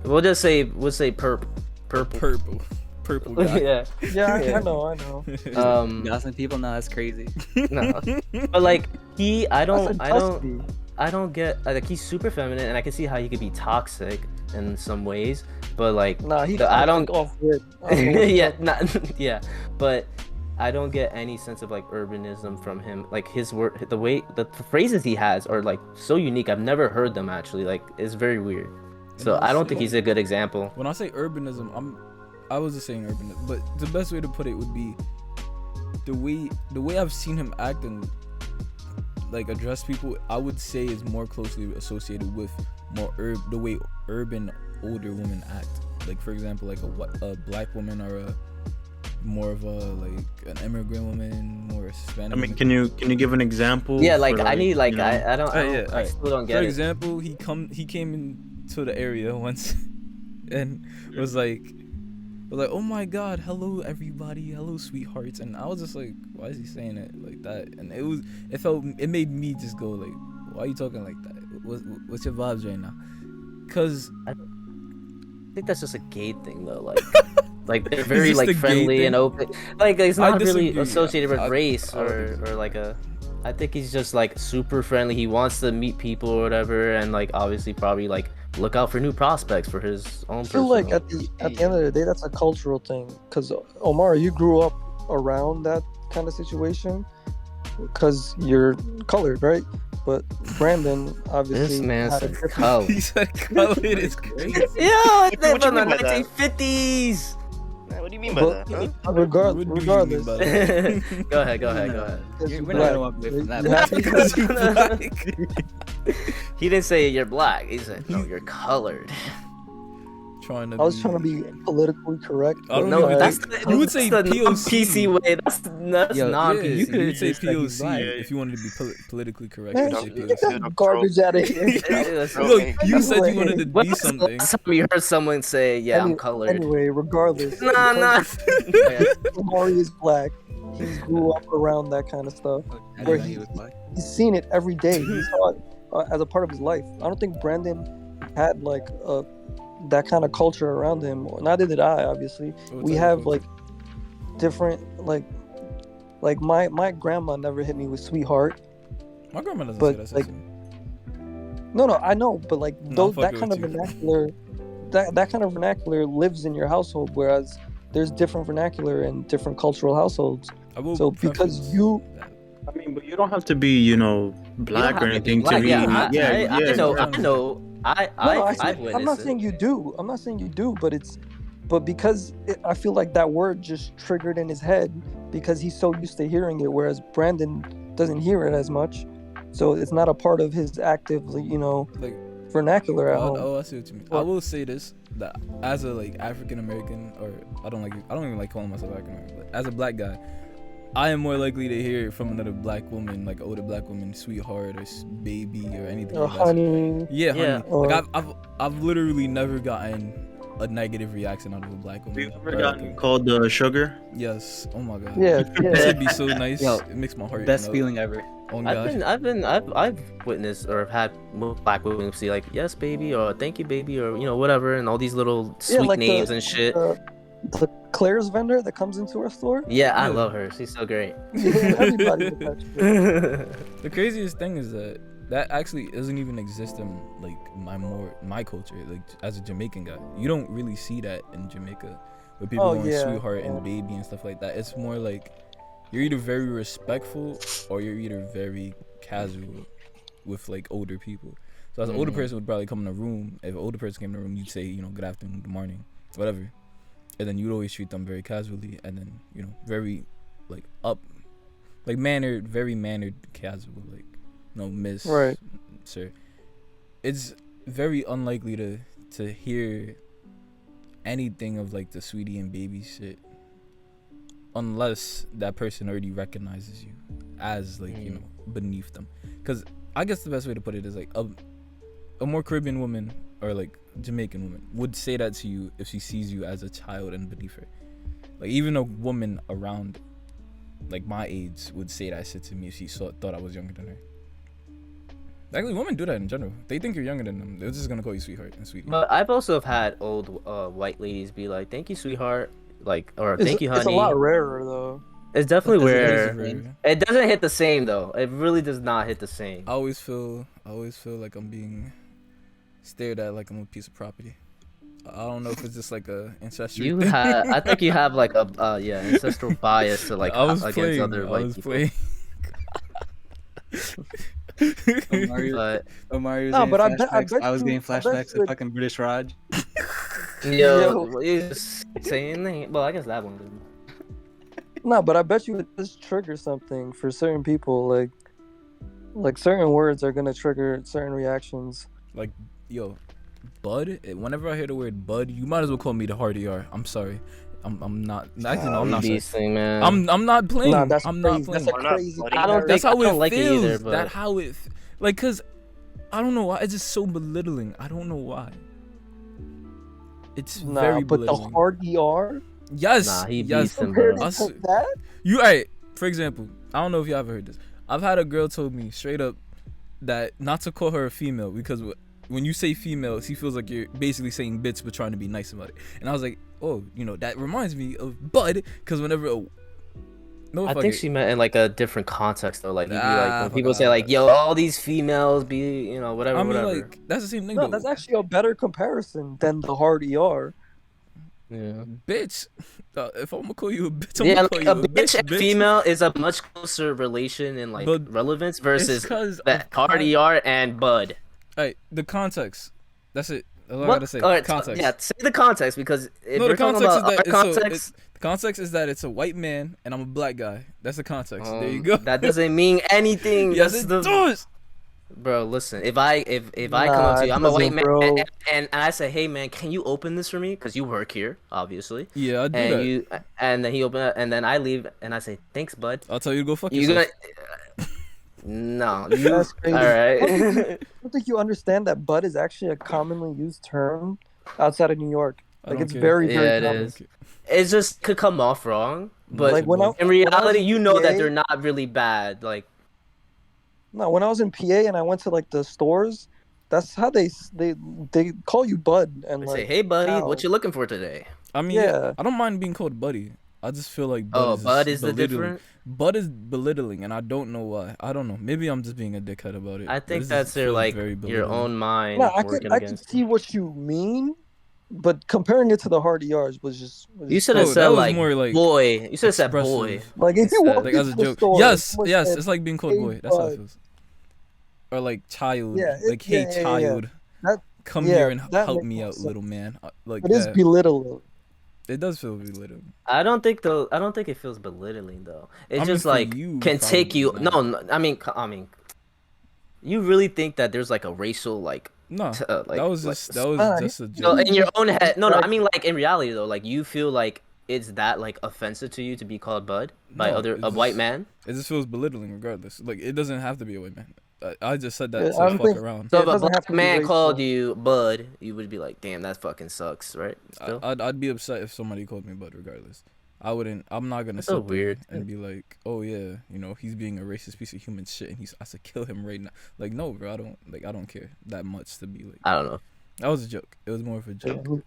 we'll say purple. Guy. Yeah, I know. Nothing people know that's crazy. No, but like I don't get like he's super feminine, and I can see how he could be toxic in some ways, but like I don't yeah, but I don't get any sense of like urbanism from him. Like his word, the phrases he has are like so unique. I've never heard them actually. Like it's very weird. So I don't think he's a good example. When I say urbanism, I was just saying urbanism, but the best way to put it would be the way I've seen him act and like address people. I would say is more closely associated with the way urban older women act. Like for example, like a black woman or a more of a like an immigrant woman, more Hispanic. I mean, can you give an example? Yeah, like, for, I need like, you know? I still don't get it. For example, he came into the area once and was like, oh my god, hello everybody, hello sweethearts, and I was just like, why is he saying it like that? And it made me just go like, why are you talking like that? What's your vibes right now? Cause I think that's just a gay thing though, like like they're very like friendly and open. Like it's not really associated with race or like a. I think he's just like super friendly. He wants to meet people or whatever, and like obviously probably like look out for new prospects for his own. I feel like at the end of the day, that's a cultural thing. Cause Omar, you grew up around that kind of situation, cause you're colored, right? But Brandon obviously. This man's had a colored. he said colored is crazy. Yeah, I What think do you from the mean by that? 1950s. Man, what do you mean by that? Huh? Regardless, What do you mean by that? Go ahead. We're not gonna walk away from that. You have to- Because you black. He didn't say you're black. He said no, you're colored. I was trying to be politically correct. I don't but, know, like, that's you would say the POC. PC way. That's Yo, non-PC. You could say just like he's POC black. if you wanted to be politically correct. Man, You say get POC. that garbage out of here. Look, you said you wanted to When be was the something. last time you heard someone say, "Yeah, I'm colored"? Anyway, regardless. Nah. Omari is black. He grew up around that kind of stuff. I Where didn't know he was black. He's seen it every day. He saw it as a part of his life. I don't think Brandon had like that kind of culture around him. Neither did I, obviously. We have like different like my grandma never hit me with sweetheart. My grandma doesn't But, say that. like, Cecily. No, I know, but like No, I'm those that fucking kind of with you. vernacular, that kind of vernacular lives in your household, whereas there's different vernacular in different cultural households. I will So preface because you, that. I mean, but you don't have to be, you know, black or anything to be. Yeah, yeah, I know. I've I'm witnessed not it. saying you do. I'm not saying you do, but because I feel like that word just triggered in his head because he's so used to hearing it, whereas Brandon doesn't hear it as much, so it's not a part of his active, Like, vernacular at home. oh, I see what you mean. I will say this, that as a like African American, or I don't even like calling myself African American, but as a black guy, I am more likely to hear it from another black woman, like older black woman, sweetheart or baby or anything Or like that. honey. Yeah, Yeah. honey. Or- Like I've literally never gotten a negative reaction out of a black woman. Have you ever Or, like, gotten called sugar? Yes. Oh my god. Yeah, That yeah. should be so nice. Yo, It makes my heart. Best melt. feeling ever. Oh gosh. I've witnessed or have had black women say like yes baby or thank you baby or whatever and all these little sweet like names and shit. The Claire's vendor that comes into our store. Yeah, I Yeah. love her. She's so great. Everybody with that shit. The craziest thing is that actually doesn't even exist in like my culture. Like as a Jamaican guy, you don't really see that in Jamaica, where people Oh, going yeah, sweetheart yeah. and baby and stuff like that. It's more like you're either very respectful or you're either very casual with like older people. So as an older person would probably come in a room. If an older person came in the room, you'd say good afternoon, good morning, whatever, and then you'd always treat them very casually, and then very like mannered, very mannered, casual, like miss, Right. sir. It's very unlikely to hear anything of like the sweetie and baby shit unless that person already recognizes you as like beneath them. Because I guess the best way to put it is like a more Caribbean woman or like Jamaican woman would say that to you if she sees you as a child and beneath her. Like even a woman around like my age would say that shit to me if she thought I was younger than her. Actually, women do that in general. They think you're younger than them. They're just gonna call you sweetheart and sweetie. But I've also had old white ladies be like, "Thank you, sweetheart," like, or "Thank you, honey." It's a lot rarer though. It's definitely Does it rare. really- It doesn't hit the same though. It really does not hit the same. I always feel like I'm being stared at like I'm a piece of property. I don't know if it's just like a ancestral You thing. have, I think you have like a ancestral bias to like I was against playing. other I white was people. playing. Mario, But Mario's No, getting but I flashbacks. bet I was you- getting I bet flashbacks you to fucking British Raj. Yo, Yo. what you just saying? Well, I guess that one didn't. No, but I bet you it does trigger something for certain people. Like certain words are gonna trigger certain reactions. like, yo, bud. Whenever I hear the word bud, you might as well call me the hard ER. I'm sorry. I'm not. Actually, no, I'm not sorry. Beast thing, man. I'm not playing. Nah, that's I'm crazy. not playing. That's a Why not, crazy. buddy? I don't That's think how I don't it like it feels. either, but That how it like, cause I don't know why. It's just so belittling. I don't know why. It's Nah, very but the belittling. hard ER Yes, Nah, he yes. beats him, compared bro. to that. You alright? For example, I don't know if you ever heard this. I've had a girl told me straight up that not to call her a female because when you say female, she feels like you're basically saying bitch but trying to be nice about it. And I was like, oh, that reminds me of bud, because whenever I think she meant in like a different context though. Like, you'd be like when fuck people say off. like, "Yo, all these females be, whatever, I mean, whatever." like, that's the same thing No, though. that's actually a better comparison than the hard ER. Yeah, Bitch. If I'm gonna call you a bitch, I'm yeah. gonna Like call a you a bitch and bitch. female is a much closer relation in like But relevance It's versus 'cause that of hard ER and bud. Alright, the context. That's it. That's all I What? gotta say. All right, Context. yeah, say the context because if No, you're the talking context is about that our it's context, the context is that it's a white man and I'm a black guy. That's the context. There you go. That doesn't mean anything. Yes, That's it the does. Bro, listen. If I come Nah, up to it you, I'm a white doesn't, man, bro. and I say, "Hey, man, can you open this for me? Because you work here, obviously." Yeah, I do And that. and then he open it, and then I leave, and I say, "Thanks, bud." I'll tell you to go fuck You yourself. gonna? No, you. That's crazy. All right. I don't think you understand that bud is actually a commonly used term outside of New York. I Like don't it's care. very, Yeah, very it common. is. It just could come off wrong, but Like when I in when I was reality, in you know that PA they're not really bad. Like, No, when I was in PA and I went to like the stores, that's how they call you bud and they like say, "Hey, buddy, pal. what you looking for today?" I mean, Yeah. I don't mind being called buddy. I just feel like bud Oh, is bud just is the belittling. different. Bud is belittling, and I don't know why. I don't know. Maybe I'm just being a dickhead about it. I but think it that's just your feels like very your belittling. own mind No, I working could against. see what you mean, but comparing it to the hard ERs was just You should have Oh, said that was like, more like boy. You should have said boy. expressive. like if you Instead- walk Like as a into the joke. store, Yes, someone yes. said, It's like being called "Hey, boy. That's how it bud." feels. Or like child. Yeah, like, hey, yeah. child. That- Come yeah, here and that help makes me more out, sense. little man. Like It is that. belittling. It does feel belittling. I don't think it feels belittling though. It's I mean, just for like you, can take probably you. not. No, I mean, you really think that there's like a racial like No, like that was like, just that was Nah, just a no, joke. in your own head. No, I Right. mean like in reality though. Like you feel like it's that like offensive to you to be called bud by No, a it's white just- man. It just feels belittling, regardless. Like it doesn't have to be a white man. I just said that Yeah, to I don't fuck think- around. So Yeah, if it a doesn't have black to be man called racial. you bud, you would be like, damn, that fucking sucks, right? Still? I'd be upset if somebody called me bud, regardless. I'm not gonna That's so sit there weird. and be like, oh yeah, he's being a racist piece of human shit, and I should kill him right now. Like no, bro, I don't care that much to be like. I don't know. That was a joke. It was more of a Yeah, joke. who-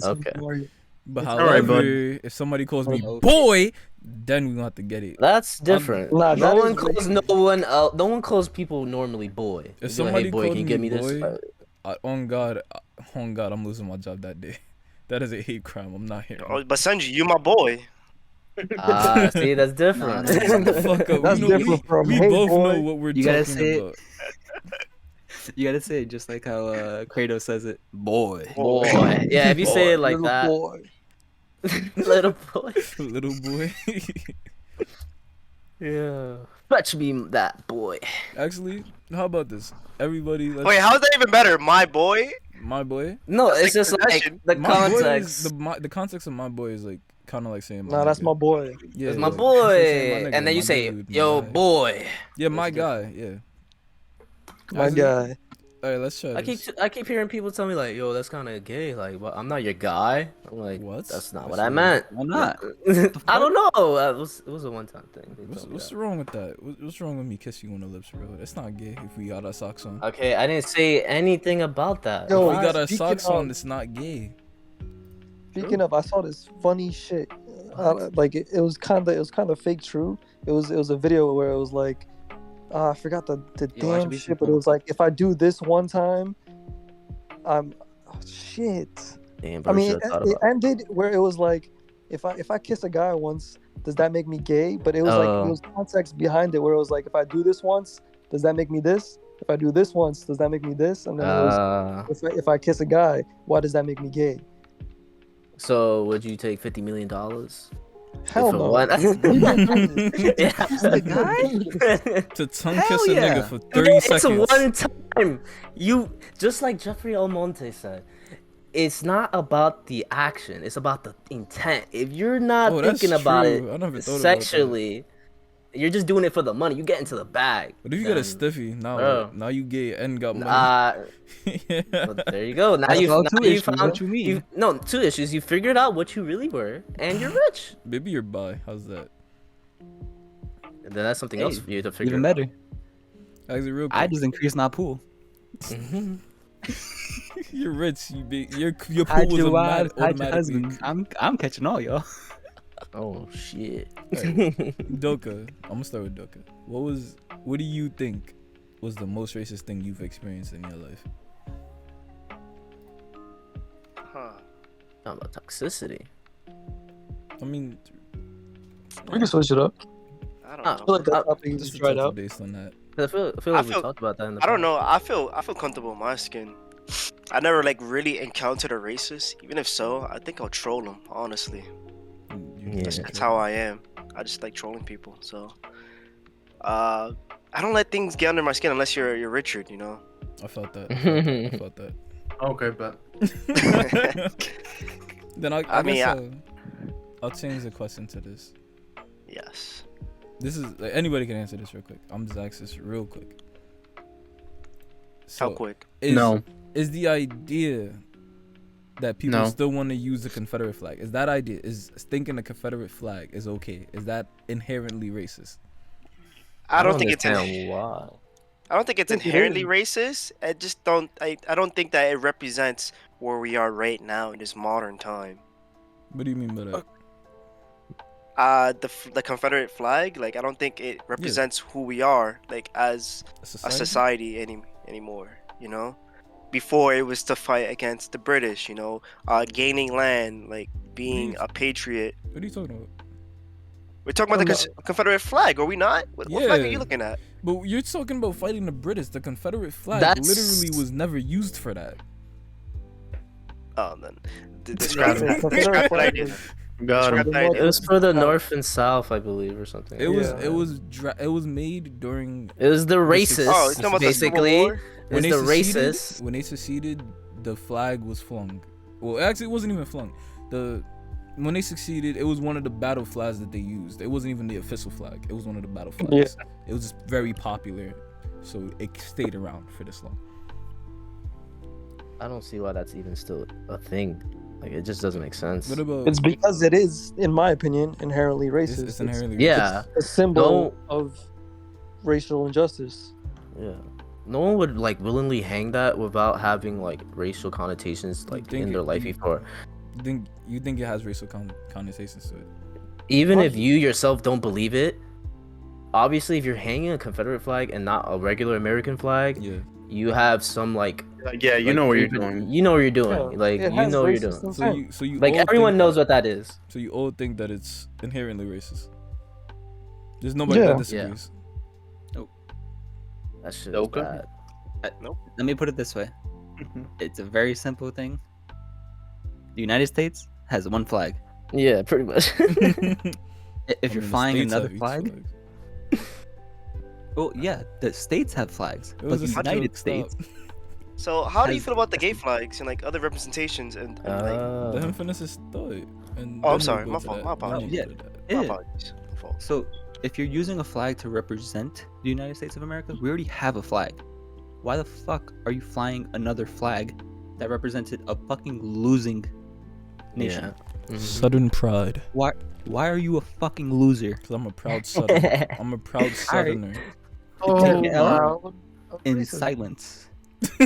Okay. But It's alright, however, if somebody calls me Okay. boy, then we gonna have to get it. That's different. Nah, no that one is calls no one calls people normally boy. If They be like, somebody hey boy, called can you me give me boy, this? on God, I'm losing my job that day. That is a hate crime. I'm not here. Oh, but Senju, you my boy. Ah, see, that's different. Nah, Shut the fuck up. That's we know, different from, we "Hey, both boy." know what we're You gotta talking say it. about. You gotta say it just like how Kratos says it. Boy. Boy, yeah. If you say it like Little that, boy. little boy. Little boy. Yeah. Fetch me that boy. Actually, how about this? Everybody, let's, Wait, how's that even better? My boy? my boy. No, That's it's like just like possession. the My boy is, context. the context of my boy is like kind of like saying Nah, that's nigga. my boy. Yeah, It's my like, boy, saying my nigga, and then you my say, dude, my "Yo, guy. boy." Yeah, my That's guy. Yeah. My Actually, guy. All right, let's try I this. keep hearing people tell me like, "Yo, that's kind of gay." Like, well, I'm not your guy. I'm like, What? That's not That's what I weird. meant. Why not? I don't know. It was a one-time thing. They told me What's that. wrong with that? What's wrong with me kissing you on the lips, bro? It's not gay if we got our socks on. Okay, I didn't say anything about that. Yo, If we Why? got our Speaking socks of- on, it's not gay. Speaking of, I saw this funny shit. Like it was kind of fake true. It was a video where it was like, I forgot the Yeah, why should damn we shit, but it was like if I do this one time, I'm shit. Damn, bro, I mean, should've thought it about ended where it was like, if I kiss a guy once, does that make me gay? But it was like there was context behind it where it was like, if I do this once, does that make me this? If I do this once, does that make me this? And then it was, if I kiss a guy, why does that make me gay? So would you take $50 million? Hell no. Yeah, the guy? To tongue Hell kiss a yeah. nigga for 30 seconds. It's one time. You just like Jeffrey Almonte said. It's not about the action. It's about the intent. If you're not thinking about it I never thought sexually, you're just doing it for the money. You get into the bag. But if you get a stiffy, now you gay and got money. Yeah. Well, there you go. Now That's all two you issues. found What you mean? no, 2 issues. You figured out what you really were, and you're rich. Maybe you're bi. How's that? And then that's something else for you to figure Even out. better. Actually, real quick. I just increased my pool. You're rich. Your pool was automatically. I'm catching all y'all. Oh shit. Doka. I'm gonna start with Doka. What do you think was the most racist thing you've experienced in your life? Huh. Talking about toxicity. I mean, We can switch it up. I don't Ah, I know. feel like that topic is just tried out. based on that. I feel like we talked about that in the I don't past. know. I feel comfortable in my skin. I never like really encountered a racist. Even if so, I think I'll troll them. Honestly, Yeah. that's how I am. I just like trolling people. So, I don't let things get under my skin unless you're Richard. You know. I felt that. I felt that. Okay, but Then I mean, guess I'll change the question to this. Yes. This is like, anybody can answer this real quick. I'm just asking this real quick. So, How quick? Is the idea that people No. still want to use the Confederate flag? Is that idea? Is thinking the Confederate flag is okay? Is that inherently racist? I don't think it's understand why. I don't think it's Think it inherently is. racist. I just don't. I don't think that it represents where we are right now in this modern time. What do you mean by that? The Confederate flag, like I don't think it represents who we are, like as a society anymore. You know, before it was to fight against the British. You know, gaining land, like being a patriot. What are you talking about? We're talking about the Confederate flag, are we not? What flag are you looking at? But you're talking about fighting the British. The Confederate flag That's- literally was never used for that. Then describe Yeah, it. Confederate Describe flag it. is- got him. Describe It was for the North and South, I believe, or something. It was Yeah. it was made during It was the racist, Oh, you're talking about the Civil basically. War? It's the racist. When they seceded, the flag was flung. Well, actually, it wasn't even flung. When they succeeded, it was one of the battle flags that they used. It wasn't even the official flag. It was one of the battle flags. Yeah. It was just very popular, so it stayed around for this long. I don't see why that's even still a thing. Like, it just doesn't make sense. What about? It's because it is, in my opinion, inherently racist. It's inherently Yeah. It's a symbol of racial injustice. Yeah. No one would like willingly hang that without having like racial connotations like think in their it- life before. You think it has racial connotations to it? Even if you yourself don't believe it, obviously if you're hanging a Confederate flag and not a regular American flag, Yeah. you have some like Yeah, you like, know what you're even- doing. You know what you're doing. Yeah, Like it you has know what you're racist doing. intent. So you Like all everyone think knows that, what that is. So you all think that it's inherently racist. There's nobody Yeah. that disagrees. That shit is Okay. bad. Let me put it this way. It's a very simple thing. The United States has one flag. Yeah, pretty much. If you're flying another flag, well, yeah, the states have flags, It was but the just a United joke, States. stop. So how do you Has- feel about the gay flags and like other representations and like Let him finish his thought. And Oh, I'm then sorry, we'll my go to fault, that. my Then we'll apologies. go to that. my Yeah. apologies. My fault. So if you're using a flag to represent the United States of America, we already have a flag. Why the fuck are you flying another flag that represented a fucking losing nation? Yeah. Southern pride. Why are you a fucking loser? Cause I'm a proud Southerner. I'm a proud Southerner. Take it out wow. in silence.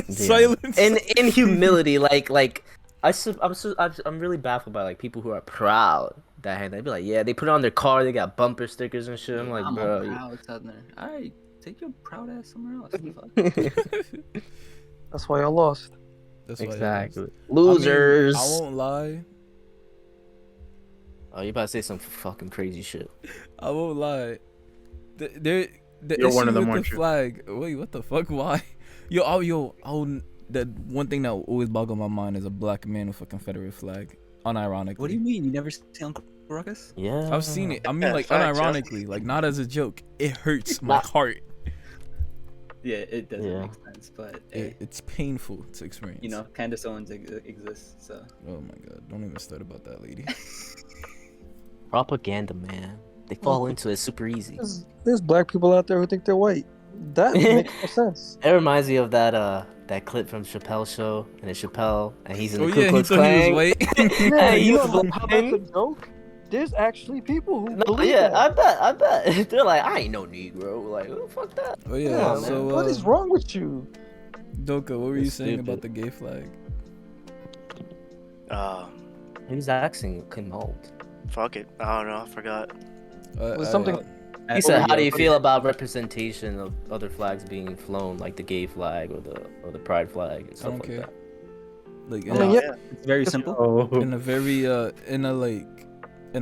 Silence. In humility, like I'm really baffled by like people who are proud that hand. They'd be like, yeah, they put it on their car. They got bumper stickers and shit. I'm like, bro. a proud Southerner. Alright, take your proud ass somewhere else. What the fuck? That's why I lost. That's why Exactly. I mean, Losers. I won't lie. Oh, you about to say some fucking crazy shit. I won't lie. The You're issue one of them, with the aren't you? flag. Wait, what the fuck? Why? The one thing that always boggle my mind is a black man with a Confederate flag. Unironically. What do you mean? You never see Uncle Ruckus? Yeah. I've seen it. I mean, like, facts, yeah. unironically, like, not as a joke. It hurts my Not- heart. Yeah, it doesn't Yeah. make sense, but hey, It's painful to experience. you know, Candace Owens exists, so. Oh my god! Don't even start about that lady. Propaganda, man. They fall into it super easy. There's black people out there who think they're white. That makes no sense. It reminds me of that clip from Chappelle's show, and it's Chappelle, and he's in the Oh Ku yeah, he Klux thought he was Klan. white. Yeah, Hey, you you know how that's a blind? joke? There's actually people who No, believe yeah, that. I bet. They're like, I ain't no Negro. Like, who the fuck that? Oh yeah. Yeah, So what is wrong with you? Doka, what were you It's saying stupid. about the gay flag? He was asking Kim Holt. Fuck it. I don't know. I forgot. Was something- He said, "How do you feel about representation of other flags being flown, like the gay flag or the pride flag and I stuff don't like care. that?" Like, I mean, yeah, It's very simple. Oh. in a very in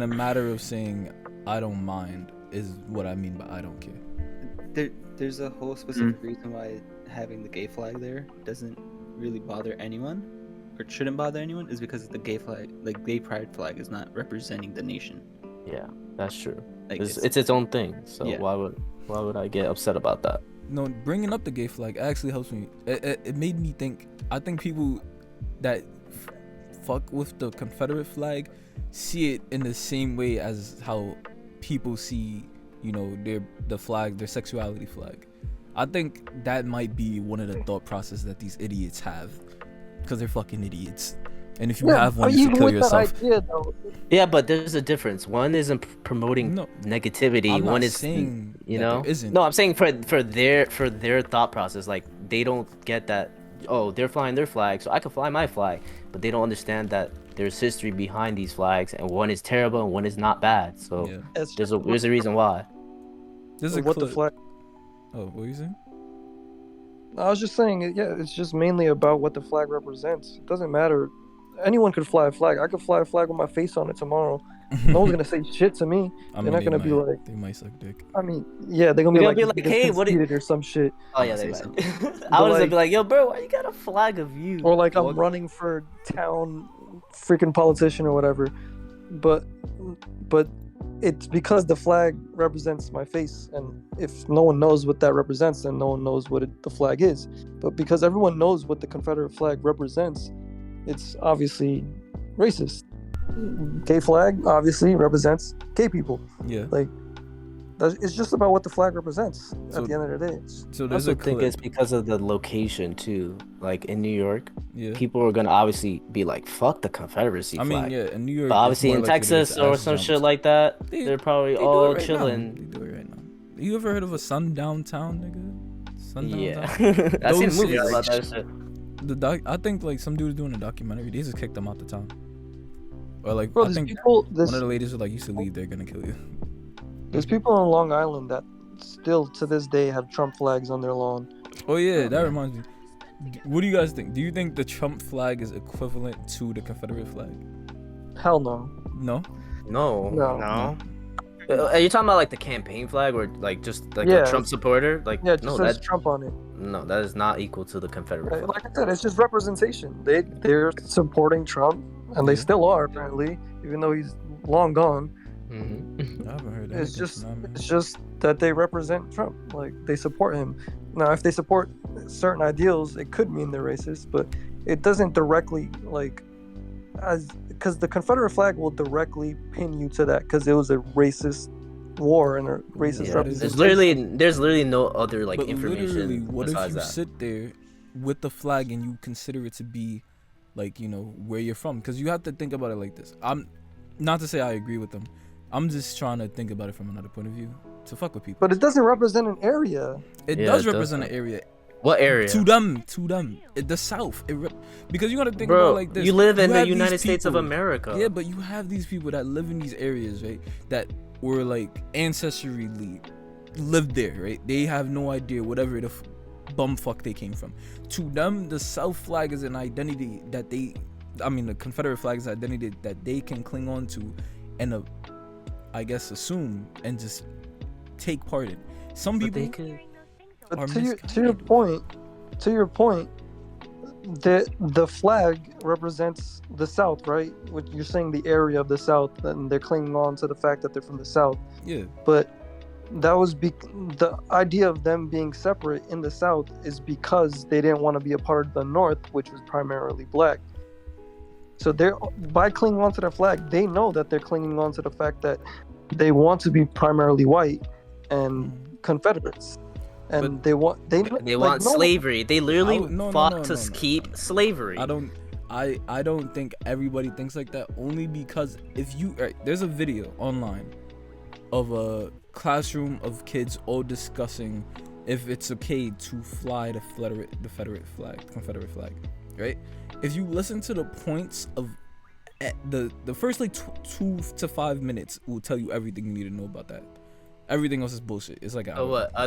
a matter of saying I don't mind is what I mean by I don't care. There's a whole specific reason why having the gay flag there doesn't really bother anyone, or shouldn't bother anyone, is because the gay flag, like gay pride flag, is not representing the nation. Yeah, that's true. Like It's its own thing. So Yeah. why would I get upset about that? No, bringing up the gay flag actually helps me. It made me think. I think people that fuck with the Confederate flag see it in the same way as how people see, you know, their flag, their sexuality flag. I think that might be one of the thought processes that these idiots have, because they're fucking idiots. And if you have one, you should even kill with yourself. that idea, though, Yeah, but there's a difference. One isn't promoting No, negativity. I'm One not is saying you that know. there isn't. No, I'm saying for their thought process, like they don't get that. Oh, they're flying their flag, so I can fly my flag. But they don't understand that there's history behind these flags, and one is terrible and one is not bad. So Yeah. it's there's a reason why. There's a what the clip. flag. Oh, what were you saying? I was just saying, yeah, it's just mainly about what the flag represents. It doesn't matter. Anyone could fly a flag. I could fly a flag with my face on it tomorrow. No one's gonna say shit to me. I They're not gonna be like, they might suck dick. I mean, yeah, they're gonna They're be gonna like, be like, hey, what? conceited or some shit, Oh yeah, Say they something. might. I was gonna like- be like, yo, bro, why you got a flag of you? or like I'm What? running for town, freaking politician or whatever. But it's because the flag represents my face, and if no one knows what that represents, then no one knows what the flag is. But because everyone knows what the Confederate flag represents, it's obviously racist. Gay flag obviously represents gay people. Yeah. Like, it's just about what the flag represents So- at the end of the day. So I there's a also think clip. it's because of the location too. Like in New York, Yeah. people are gonna obviously be like, "Fuck the Confederacy I flag." mean, yeah, in New York. But it's obviously more in likely to get Texas their or ass some jumped. shit like that, They- they're probably They do all it right now. chilling. They do it right now. You ever heard of a sundown town, nigga? Sundown Yeah, town? I've seen Those movies shits- about that shit. I think like some dude's doing a documentary. They just kicked them out the town. Or like Bro, I there's think people. one There's, of the ladies was like, "You should leave. They're gonna kill you." there's people on Long Island that still to this day have Trump flags on their lawn. Oh yeah, that reminds me. What do you guys think? Do you think the Trump flag is equivalent to the Confederate flag? Hell no. No. No. No. No. Are you talking about like the campaign flag or like just like Yeah, a Trump supporter? Like Yeah, it just no, says that Trump on it. no, that is not equal to the Confederate flag. Like I said, it's just representation. They're supporting Trump, and they Yeah. still are apparently, even though he's long gone. Mhm. I haven't heard that. It's just that they represent Trump. Like they support him. Now, if they support certain ideals, it could mean they're racist, but it doesn't directly because the Confederate flag will directly pin you to that because it was a racist war and a racist Yeah, it is. representation. There's literally no other like But literally, information what if besides you that. sit there with the flag and you consider it to be, like, you know, where you're from? Because you have to think about it like this. I'm not to say I agree with them. I'm just trying to think about it from another point of view to fuck with people. But it doesn't represent an area. It Yeah, does it does represent not. an area. What area? To them, the South. Because you gotta think Bro, about it like this. you live in You the have these United States of people- America. Yeah, but you have these people that live in these areas, right? That were like ancestrally lived there, right? They have no idea whatever bumfuck they came from. To them, the South flag is an identity that the Confederate flag is an identity that they can cling on to and I guess assume and just take part in. Some people are to your point, the flag represents the South, right? What you're saying, the area of the South, and they're clinging on to the fact that they're from the South. Yeah. But that was the idea of them being separate in the South is because they didn't want to be a part of the North, which was primarily black. So they're, by clinging on to the flag, they know that they're clinging on to the fact that they want to be primarily white and Confederates. And they want slavery. They literally fought to keep slavery. I don't think everybody thinks like that, only because if you there's a video online of a classroom of kids all discussing if it's okay to fly the Confederate flag, right? If you listen to the points of the first like 2 to 5 minutes will tell you everything you need to know about that. Everything else is bullshit. It's like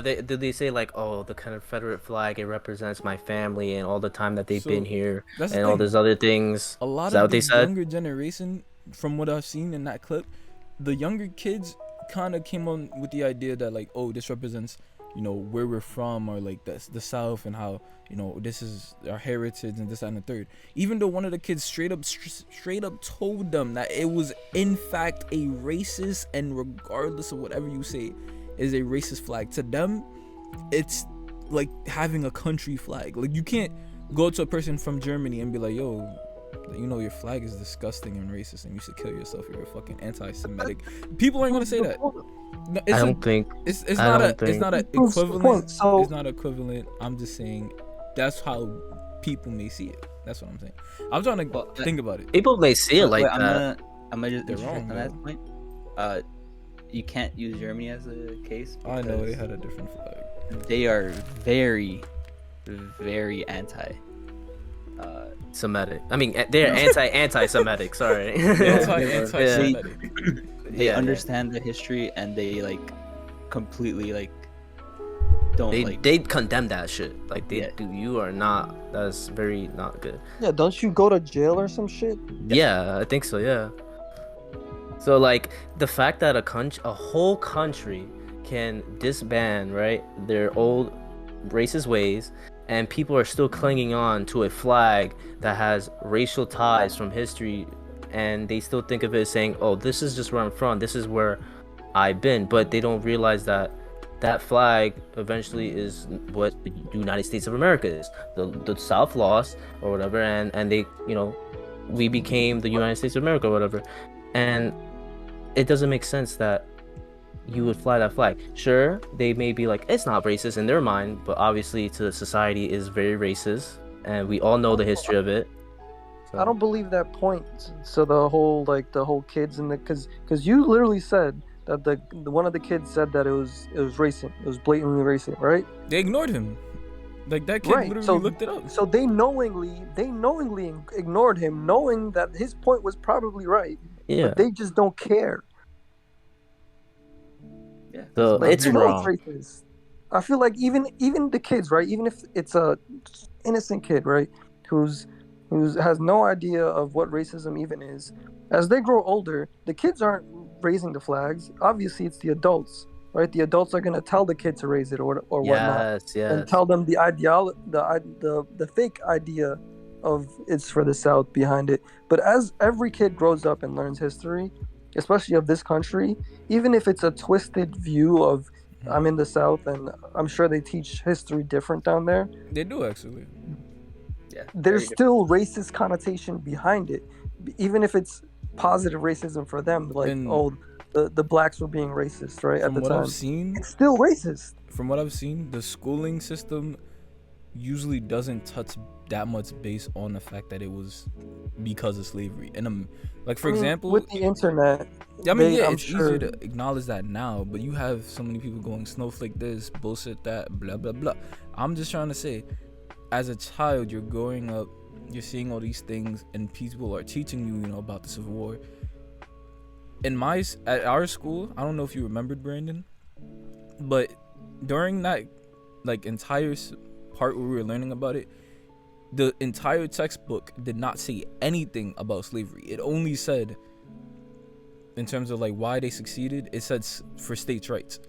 did they say like, oh, the Confederate flag, it represents my family and all the time that they've been here and all these other things? A lot of the younger generation, from what I've seen in that clip, the younger kids kind of came on with the idea that like, oh, this represents, you know, where we're from, or like the South, and how, you know, this is our heritage and this, that, and the third. Even though one of the kids straight up told them that it was in fact a racist, and regardless of whatever you say, is a racist flag. To them, it's like having a country flag. Like, you can't go to a person from Germany and be like, yo, you know, your flag is disgusting and racist and you should kill yourself, you're a fucking anti-Semitic. People aren't gonna say that. No, it's not equivalent. It's not equivalent. I'm just saying that's how people may see it. That's what I'm saying. I'm trying to think about it. People may see it like that. I'm gonna just on that point. You can't use Germany as a case. I know they had a different flag. They are very, very anti. Semitic. I mean, they're anti-Semitic. Sorry. Anti-Semitic. They understand the history, and they like completely like don't they condemn that shit. Like they do. You are not. That's very not good. Yeah. Don't you go to jail or some shit? Yeah, I think so. Yeah. So like the fact that a whole country can disband, right, their old racist ways, and people are still clinging on to a flag that has racial ties from history, and they still think of it as saying, oh, this is just where I'm from, this is where I've been. But they don't realize that that flag eventually is what the United States of America is. The South lost or whatever, and they, you know, we became the United States of America or whatever. And it doesn't make sense that you would fly that flag. Sure, they may be like, it's not racist in their mind, but obviously to the society is very racist, and we all know the history of it. So. I don't believe that point. So the whole kids and because you literally said that the one of the kids said that it was racist. It was blatantly racist, right? They ignored him. Like that kid literally looked it up. So they knowingly ignored him, knowing that his point was probably right. Yeah. But they just don't care. Yeah. So like, it's wrong. I feel like even the kids, right? Even if it's a innocent kid, right, who has no idea of what racism even is, as they grow older, the kids aren't raising the flags. Obviously, it's the adults, right? The adults are gonna tell the kid to raise it or whatnot, and tell them the fake idea of it's for the South behind it. But as every kid grows up and learns history, especially of this country, even if it's a twisted view of I'm in the South, and I'm sure they teach history different down there. They do, actually. Yeah. There's still racist connotation behind it, even if it's positive racism for them. Like, the blacks were being racist, right, at the time. It's still racist. From what I've seen, the schooling system usually doesn't touch that much based on the fact that it was because of slavery. And like, for example, with the internet, it's easier to acknowledge that now, but you have so many people going snowflake this, bullshit that, blah blah blah. I'm just trying to say, as a child, you're growing up, you're seeing all these things, and people are teaching you, about the Civil War. At our school, I don't know if you remembered, Brandon, but during that entire part where we were learning about it, the entire textbook did not say anything about slavery. It only said, in terms of like why they succeeded, it said for states' rights.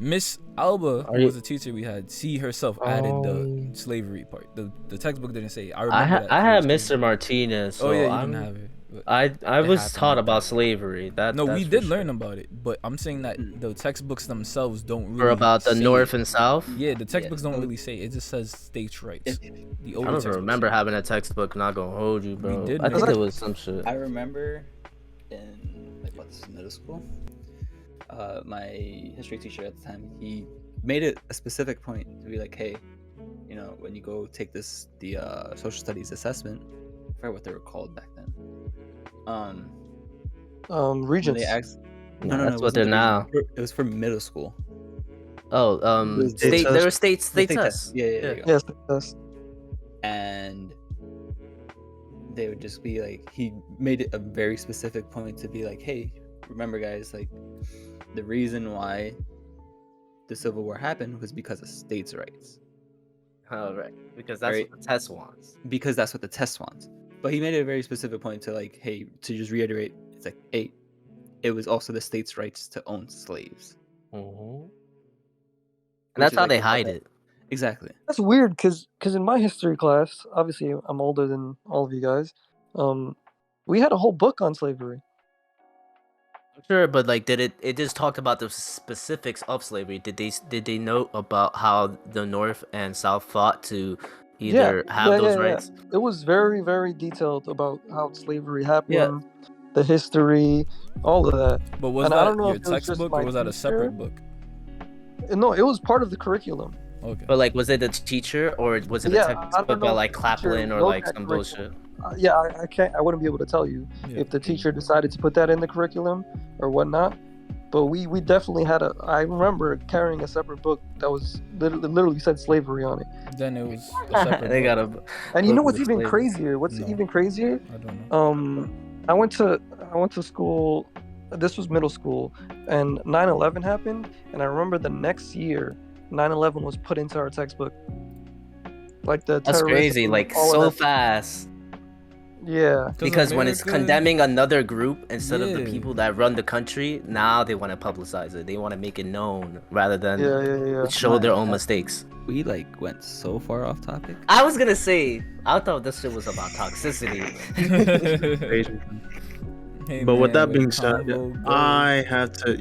Miss Alba, who was a teacher we had, she herself added the slavery part. The textbook didn't say. I remember I had Mr. Martinez. So you didn't have it. I was taught about slavery. We did learn about it, but I'm saying that the textbooks themselves don't really. Or about the North and South. Yeah, the textbooks don't really say. It just says states' rights. I don't remember having a textbook. Not gonna hold you, bro. I think it was some shit. I remember in middle school. My history teacher at the time, he made it a specific point to be like, hey, when you go take the social studies assessment, I forget what they were called back then. Regents. No, that's what they're now. It was for middle school. Oh, there were state tests. Yeah. Yes, test. And they would just be like, he made it a very specific point to be like, hey, remember guys, like the reason why the Civil War happened was because of states' rights. Oh, right. Because that's what the test wants. Because that's what the test wants. But he made it a very specific point to like, hey, to just reiterate, it's like, hey, it was also the states' rights to own slaves. Mm-hmm. And that's how they hide it. Exactly. That's weird, because in my history class, obviously I'm older than all of you guys, we had a whole book on slavery. Sure, but like, did it just talked about the specifics of slavery? Did they note about how the North and South fought to either have those rights? It was very, very detailed about how slavery happened, the history, all of that. But was that your textbook or was that a separate book? No, it was part of the curriculum. Okay. But like, was it the teacher or was it a textbook by like Claplin or like some bullshit? I wouldn't be able to tell you if the teacher decided to put that in the curriculum or whatnot. But we definitely had I remember carrying a separate book that was literally said slavery on it. Then it was a separate they got And you know what's even crazier? Even crazier? I don't know. I went to school. This was middle school, and 9/11 happened. And I remember the next year, 9/11 was put into our textbook. Like that's crazy. Like so fast. Yeah. Because when it's condemning another group instead of the people that run the country, now they want to publicize it. They want to make it known rather than show their own mistakes. We like went so far off topic. I was gonna say, I thought this shit was about toxicity. Hey, but with that being said, I have to.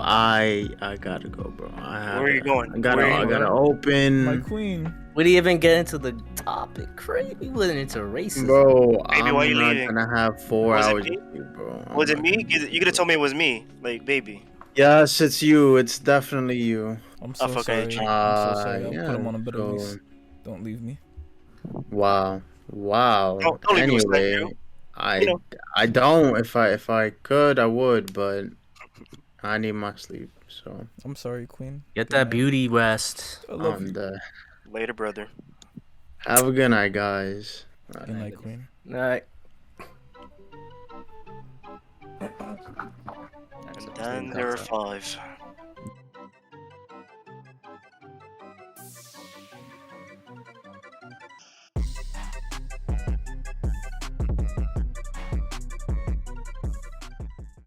I gotta go, bro. Where are you going? I gotta open. My queen. We didn't even get into the topic. Crazy. We went into racism. Bro, baby, why you I'm leaving? not gonna have 4 hours with you, bro. Was it me? You could have told me it was me, like baby. Yes, it's you. It's definitely you. I'm so sorry. I'm so sorry. I'll put him on a better lease. Don't leave me. Wow. Don't Anyway, I don't. If I could, I would, but I need my sleep. So I'm sorry, Queen. Get that beauty rest. I love you. Later, brother. Have a good night, guys. Good night, Queen. Night. And then there are 5.